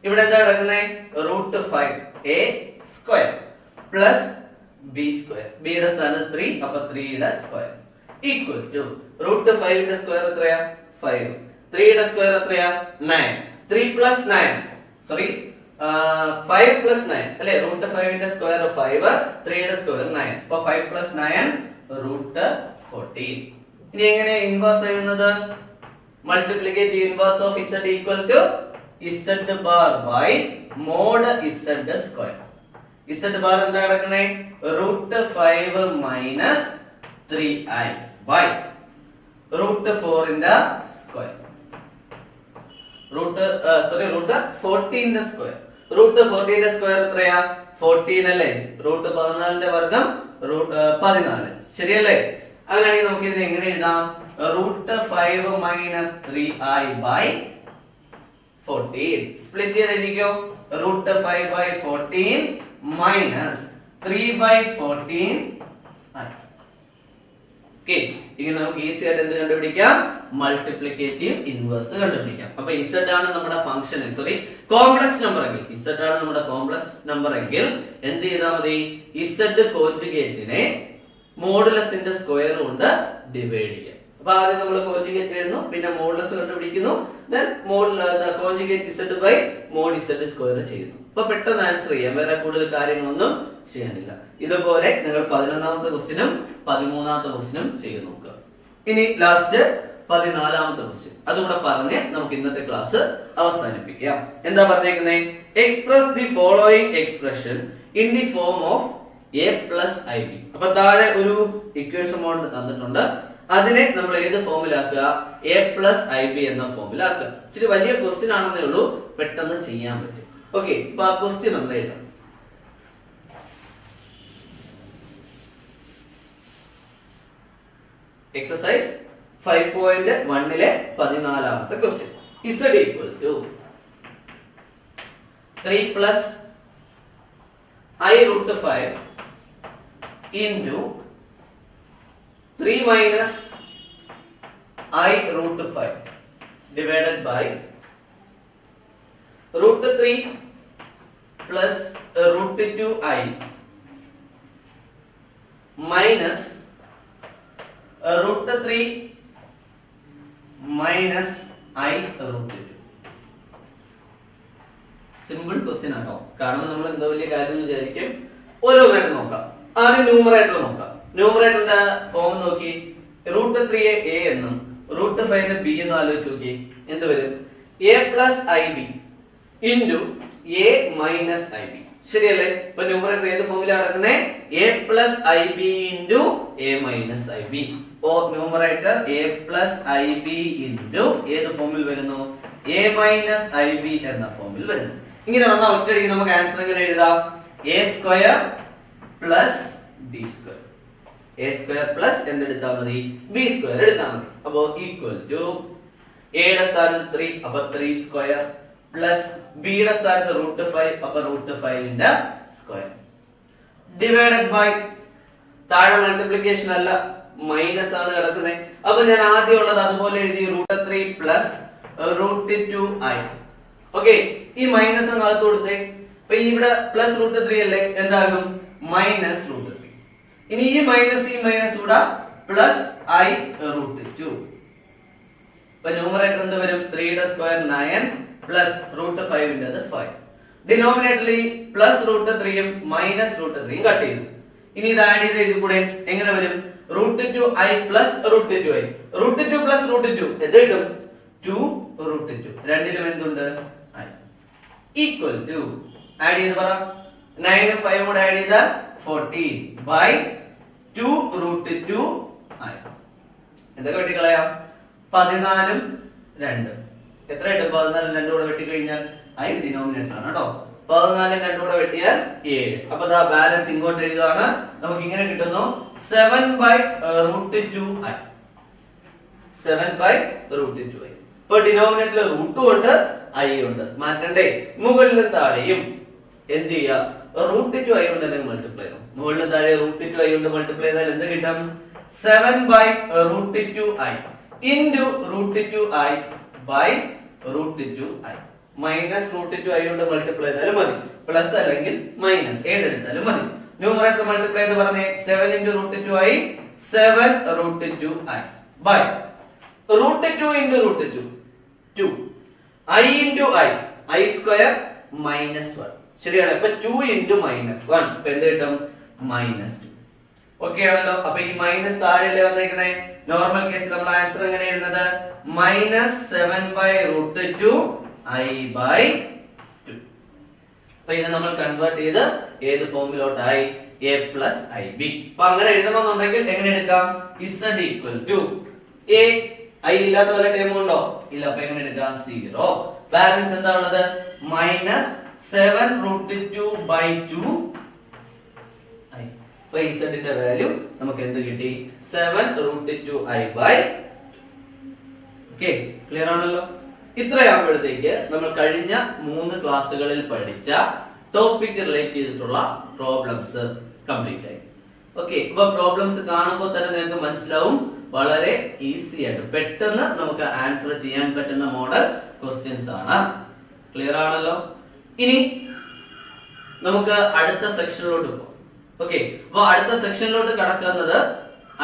ഇവിടെ എന്താ കിടക്കുന്നത്? √5a square plus b square. b യുടെ സ്ഥാനത്ത് 3, അപ്പൊ 3 യുടെ സ്ക്വയർ ഈക്വൽ ടു √5 ന്റെ സ്ക്വയർ എത്രയാ? 5. 3 യുടെ സ്ക്വയർ എത്രയാ? 9. 3 പ്ലസ് 9 സോറി 5 പ്ലസ് 9 അല്ലേ? √5 ന്റെ സ്ക്വയർ 5, 3 യുടെ സ്ക്വയർ 9. അപ്പൊ 5 പ്ലസ് 9 √14. ഇനി എങ്ങനെ ഇൻവേഴ്സ് ചെയ്യുന്നത്? Multiplicative inverse of z equal to z bar by mod z square. z bar എന്താ കിടക്കണേ? √5 മൈനസ് 3i ബൈ √4 ന്റെ സ്ക്വയർ. √14 ന്റെ സ്ക്വയർ. √14 ന്റെ സ്ക്വയർ എത്രയാ? 14 അല്ലേ? √14 ന്റെ വർഗ്ഗം 14 ശരിയല്ലേ? അങ്ങനെയാണെങ്കിൽ നമുക്ക് ഇതിനെ എങ്ങനെ എഴുതാം? √5 മൈനസ് 3i ബൈ 14. സ്പ്ലിറ്റ് ചെയ്ത് എഴുതിക്കോ. √5 ബൈ 14 മൈനസ് 3 ബൈ 14 ആയി. ഓക്കേ, ഇങ്ങനെ നമുക്ക് ഈസി ആയിട്ട് എന്ത് കണ്ടുപിടിക്കാം? മൾട്ടിപ്ലിക്കേറ്റീവ് ഇൻവേഴ്സ് കണ്ടുപിടിക്കാം. അപ്പൊ z ആണ് നമ്മുടെ ഫംഗ്ഷൻ, സോറി കോംപ്ലക്സ് നമ്പർ എങ്കിൽ, z ആണ് നമ്മുടെ കോംപ്ലക്സ് നമ്പർ എങ്കിൽ എന്ത് ചെയ്താൽ മതി? z കോൺജുഗേറ്റിനെ മോഡുലസിന്റെ സ്ക്വയർ കൊണ്ട് ഡിവൈഡ് ചെയ്യാം. അപ്പൊ ആദ്യം നമ്മൾ കോൺജുഗേറ്റ് എഴുതുന്നു, പിന്നെ മോഡുലസ് കണ്ടുപിടിക്കുന്നു, then conjugate z by mod z square ചെയ്യുന്നു. അപ്പൊ പെട്ടെന്ന് ആൻസർ ചെയ്യാം, വേറെ കൂടുതൽ കാര്യങ്ങളൊന്നും ചെയ്യാനില്ല. ഇതുപോലെ നിങ്ങൾ 11ാമത്തെ ക്വസ്റ്റ്യനും 13ാമത്തെ ക്വസ്റ്റ്യനും ചെയ്ത് നോക്കുക. ഇനി ലാസ്റ്റ് 14ാമത്തെ ക്വസ്റ്റ്യൻ അതുകൂടെ പറഞ്ഞ് നമുക്ക് ഇന്നത്തെ ക്ലാസ് അവസാനിപ്പിക്കാം. എന്താ പറഞ്ഞേക്കുന്നത്? Express the following expression in the form of a plus ib. അപ്പൊ താഴെ ഒരു ഇക്വേഷൻ മോഡൽ തന്നിട്ടുണ്ട്. അതിനെ നമ്മൾ ഏത് ഫോമിലാക്കുക? a പ്ലസ് ib എന്ന ഫോമിലാക്കുക. ഇച്ചിരി വലിയ ക്വസ്റ്റ്യൻ ആണെന്നേ ഉള്ളൂ, പെട്ടെന്ന് ചെയ്യാൻ പറ്റും. ഓക്കെ, ഇപ്പൊ ആ ക്വസ്റ്റ്യൻ ഒന്ന് എഴുതാം. എക്സസൈസ് 5.1 14ാമത്തെ question. z equal to 3 plus i√5 into 3 minus i√5 divided by √3 plus √2i minus √3 minus i√2. Simple question ആണോ? കാരണം നമ്മൾ എന്താ വലിയ കാര്യം വിചാരിക്കും. ഓരോന്നായിട്ട് നോക്കാം. ആദ്യം ന്യൂമറേറ്റർ നോക്കാം. ന്യൂമറേറ്ററിന്റെ ഫോം നോക്കി. റൂട്ട് 3 എ എന്നും റൂട്ട് 5 ബി എന്നും ആലോചിച്ച് നോക്കി. എന്ത് വരും? A plus i b into a minus i b. ശരിയല്ലേ? ഇപ്പൊ ന്യൂമറേറ്റർ ഏത് ഫോമിലാണ് നടക്കുന്നത്? A plus i b into a minus i b. ഓ numerator a plus i b into ഏത് ഫോമിൽ വരുന്നു? എ മൈനസ് ഐ ബി എന്ന ഫോമിൽ വരുന്നു. ഇങ്ങനെ വന്നാൽ ഒറ്റയടിക്ക് നമുക്ക് ആൻസർ എങ്ങനെ എഴുതാം? A square plus b square. A square plus എന്തെടുത്താൽ മതി? ബി സ്ക്വയർ എടുത്താൽ മതി. അപ്പോ ഈക്വൽ ടു എയുടെ സ്ഥാനത്ത് 3 അപ്പൊ 3 സ്ക്വയർ പ്ലസ് ബിയുടെ സ്ഥാനത്ത് റൂട്ട് 5 അപ്പൊ റൂട്ട് 5ന്റെ സ്ക്വയർ ഡിവൈഡഡ് ബൈ താഴെ മൾട്ടിപ്ലിക്കേഷൻ അല്ല മൈനസ് ആണ് കിടക്കുന്നത്. അപ്പൊ ഞാൻ ആദ്യം ഉള്ളത് അതുപോലെ എഴുതി root 3 plus root 2i. Okay, ഈ മൈനസ് അങ്ങ് അകത്ത് കൊടുത്തേ. അപ്പൊ ഇവിടെ പ്ലസ് റൂട്ട് 3 അല്ലേ, എന്താകും? Minus root 3. ഇനി ഈ മൈനസ് കൂടെ പ്ലസ് ഐ റൂട്ട് 2. അപ്പൊ ന്യൂമറേറ്റർ എന്ത് വരും? 3യുടെ സ്ക്വയർ 9 പ്ലസ് റൂട്ട് 5ന്റെ 5. ഡിനോമിനേറ്ററിൽ പ്ലസ് റൂട്ട് 3ഉം മൈനസ് റൂട്ട് 3ഉം കട്ട് ചെയ്തു. ഇനി ഇത് ആഡ് ചെയ്ത് എഴുതി കൂടെ. എങ്ങനെ വരും? Root 2i plus root 2i. Root 2 plus root 2 എന്ത് കിട്ടും? 2 റൂട്ട് 2. രണ്ടിലും എന്തുണ്ട്? i. ഈക്വൽ ടു ആഡ് ചെയ്ത് പറ. 9ഉം 5ഉം കൂടെ ആഡ് ചെയ്താൽ 14 ബൈ 2 റൂട്ട് 2i. എന്തൊക്കെ വെട്ടിക്കളയാം? 14ഉം 2 എത്ര കിട്ടും? 14ഉം 2 കൂടെ വെട്ടിക്കഴിഞ്ഞാൽ i ഡിനോമിനേറ്റർ ആണ് കേട്ടോ. 14ഉം 2 കൂടെ വെട്ടിയാൽ 7. അപ്പൊ ദാ ബാലൻസ് ഇങ്ങോട്ട് എഴുതുകയാണ്. നമുക്ക് ഇങ്ങനെ കിട്ടുന്നു 7 by root 2i. 7 by root 2i. ഇപ്പൊ ഡിനോമിനേറ്ററിൽ റൂട്ടും ഉണ്ട് ഐ ഉണ്ട്. മാറ്റണ്ടേ? മുകളിലും താഴെയും എന്ത് ചെയ്യാ? റൂട്ട് 2i കൊണ്ട് തന്നെ മൾട്ടിപ്ലൈ ചെയ്യണം. മുകളിലും താഴെ റൂട്ട് 2i കൊണ്ട് മൾട്ടിപ്ലൈ ചെയ്താൽ എന്ത് കിട്ടും? 7 by root 2i into root 2i by root 2i. Minus root 2i കൊണ്ട് മൾട്ടിപ്ലൈ ചെയ്താലും മതി, പ്ലസ് അല്ലെങ്കിൽ മൈനസ് ഏതെടുത്താലും മതി. ന്യൂമറേറ്റർ മൾട്ടിപ്ലൈ എന്ന് പറഞ്ഞേ 7 into root 2i 7 root 2i by root 2 into root 2 2 i into i square minus 1. ശരിയാണ്. ഇപ്പൊ 2 into minus 1 ഇപ്പൊ എന്ത് കിട്ടും? മൈനസ് 2. ഓക്കെ ആണല്ലോ. അപ്പൊ ഈ മൈനസ് താഴെയല്ലേ വന്നേക്കണേ. നോർമൽ കേസിൽ നമ്മൾ ആൻസർ എങ്ങനെ എഴുതുന്നത്? Minus 7 by root 2i by 2. അപ്പൊ ഇത് നമ്മൾ കൺവേർട്ട് ചെയ്ത് ഏത് ഫോമിലോട്ടായി? a plus i b. അപ്പൊ അങ്ങനെ എഴുതണമെന്നുണ്ടെങ്കിൽ എങ്ങനെ എടുക്കാം? z equal to a. I ഇല്ലാത്ത വല്ല ടേം ഉണ്ടോ? ഇല്ല. അപ്പൊ എങ്ങനെ എടുക്കാം? 0. ബാലൻസ് എന്താ ഉള്ളത്? Minus 7 root 2 by 2 i. അപ്പൊ z ന്റെ വാല്യൂ നമുക്ക് എന്ത് കിട്ടി? 7 root 2i by 2. Okay, clear ആണല്ലോ. ഇത്രയാകുമ്പോഴത്തേക്ക് നമ്മൾ കഴിഞ്ഞ 3 ക്ലാസ്സുകളിൽ പഠിച്ച ടോപ്പിക് റിലേറ്റ് ചെയ്തിട്ടുള്ള പ്രോബ്ലംസ് കംപ്ലീറ്റ് ആയി. ഓക്കെ, ഇപ്പൊ പ്രോബ്ലംസ് കാണുമ്പോൾ തന്നെ നിങ്ങൾക്ക് മനസ്സിലാവും വളരെ ഈസി ആയിട്ട് പെട്ടെന്ന് നമുക്ക് ആൻസർ ചെയ്യാൻ പറ്റുന്ന മോഡൽ ക്വസ്റ്റ്യൻസ് ആണ്. ക്ലിയർ ആണല്ലോ. ഇനി നമുക്ക് അടുത്ത സെക്ഷനിലോട്ട് പോകാം. ഓക്കെ, അപ്പൊ അടുത്ത സെക്ഷനിലോട്ട് കടക്കുന്നത്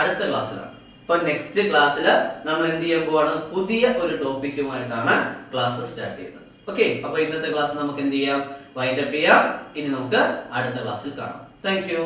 അടുത്ത ക്ലാസ്സിലാണ്. അപ്പൊ നെക്സ്റ്റ് ക്ലാസ്സിൽ നമ്മൾ എന്ത് ചെയ്യാൻ പോവാണ്? പുതിയ ഒരു ടോപ്പിക്കുമായിട്ടാണ് ക്ലാസ് സ്റ്റാർട്ട് ചെയ്യുന്നത്. ഓക്കെ, അപ്പൊ ഇന്നത്തെ ക്ലാസ് നമുക്ക് എന്ത് ചെയ്യാം? വൈൻഡ് അപ്പ് ചെയ്യാം. ഇനി നമുക്ക് അടുത്ത ക്ലാസ്സിൽ കാണാം. Thank you.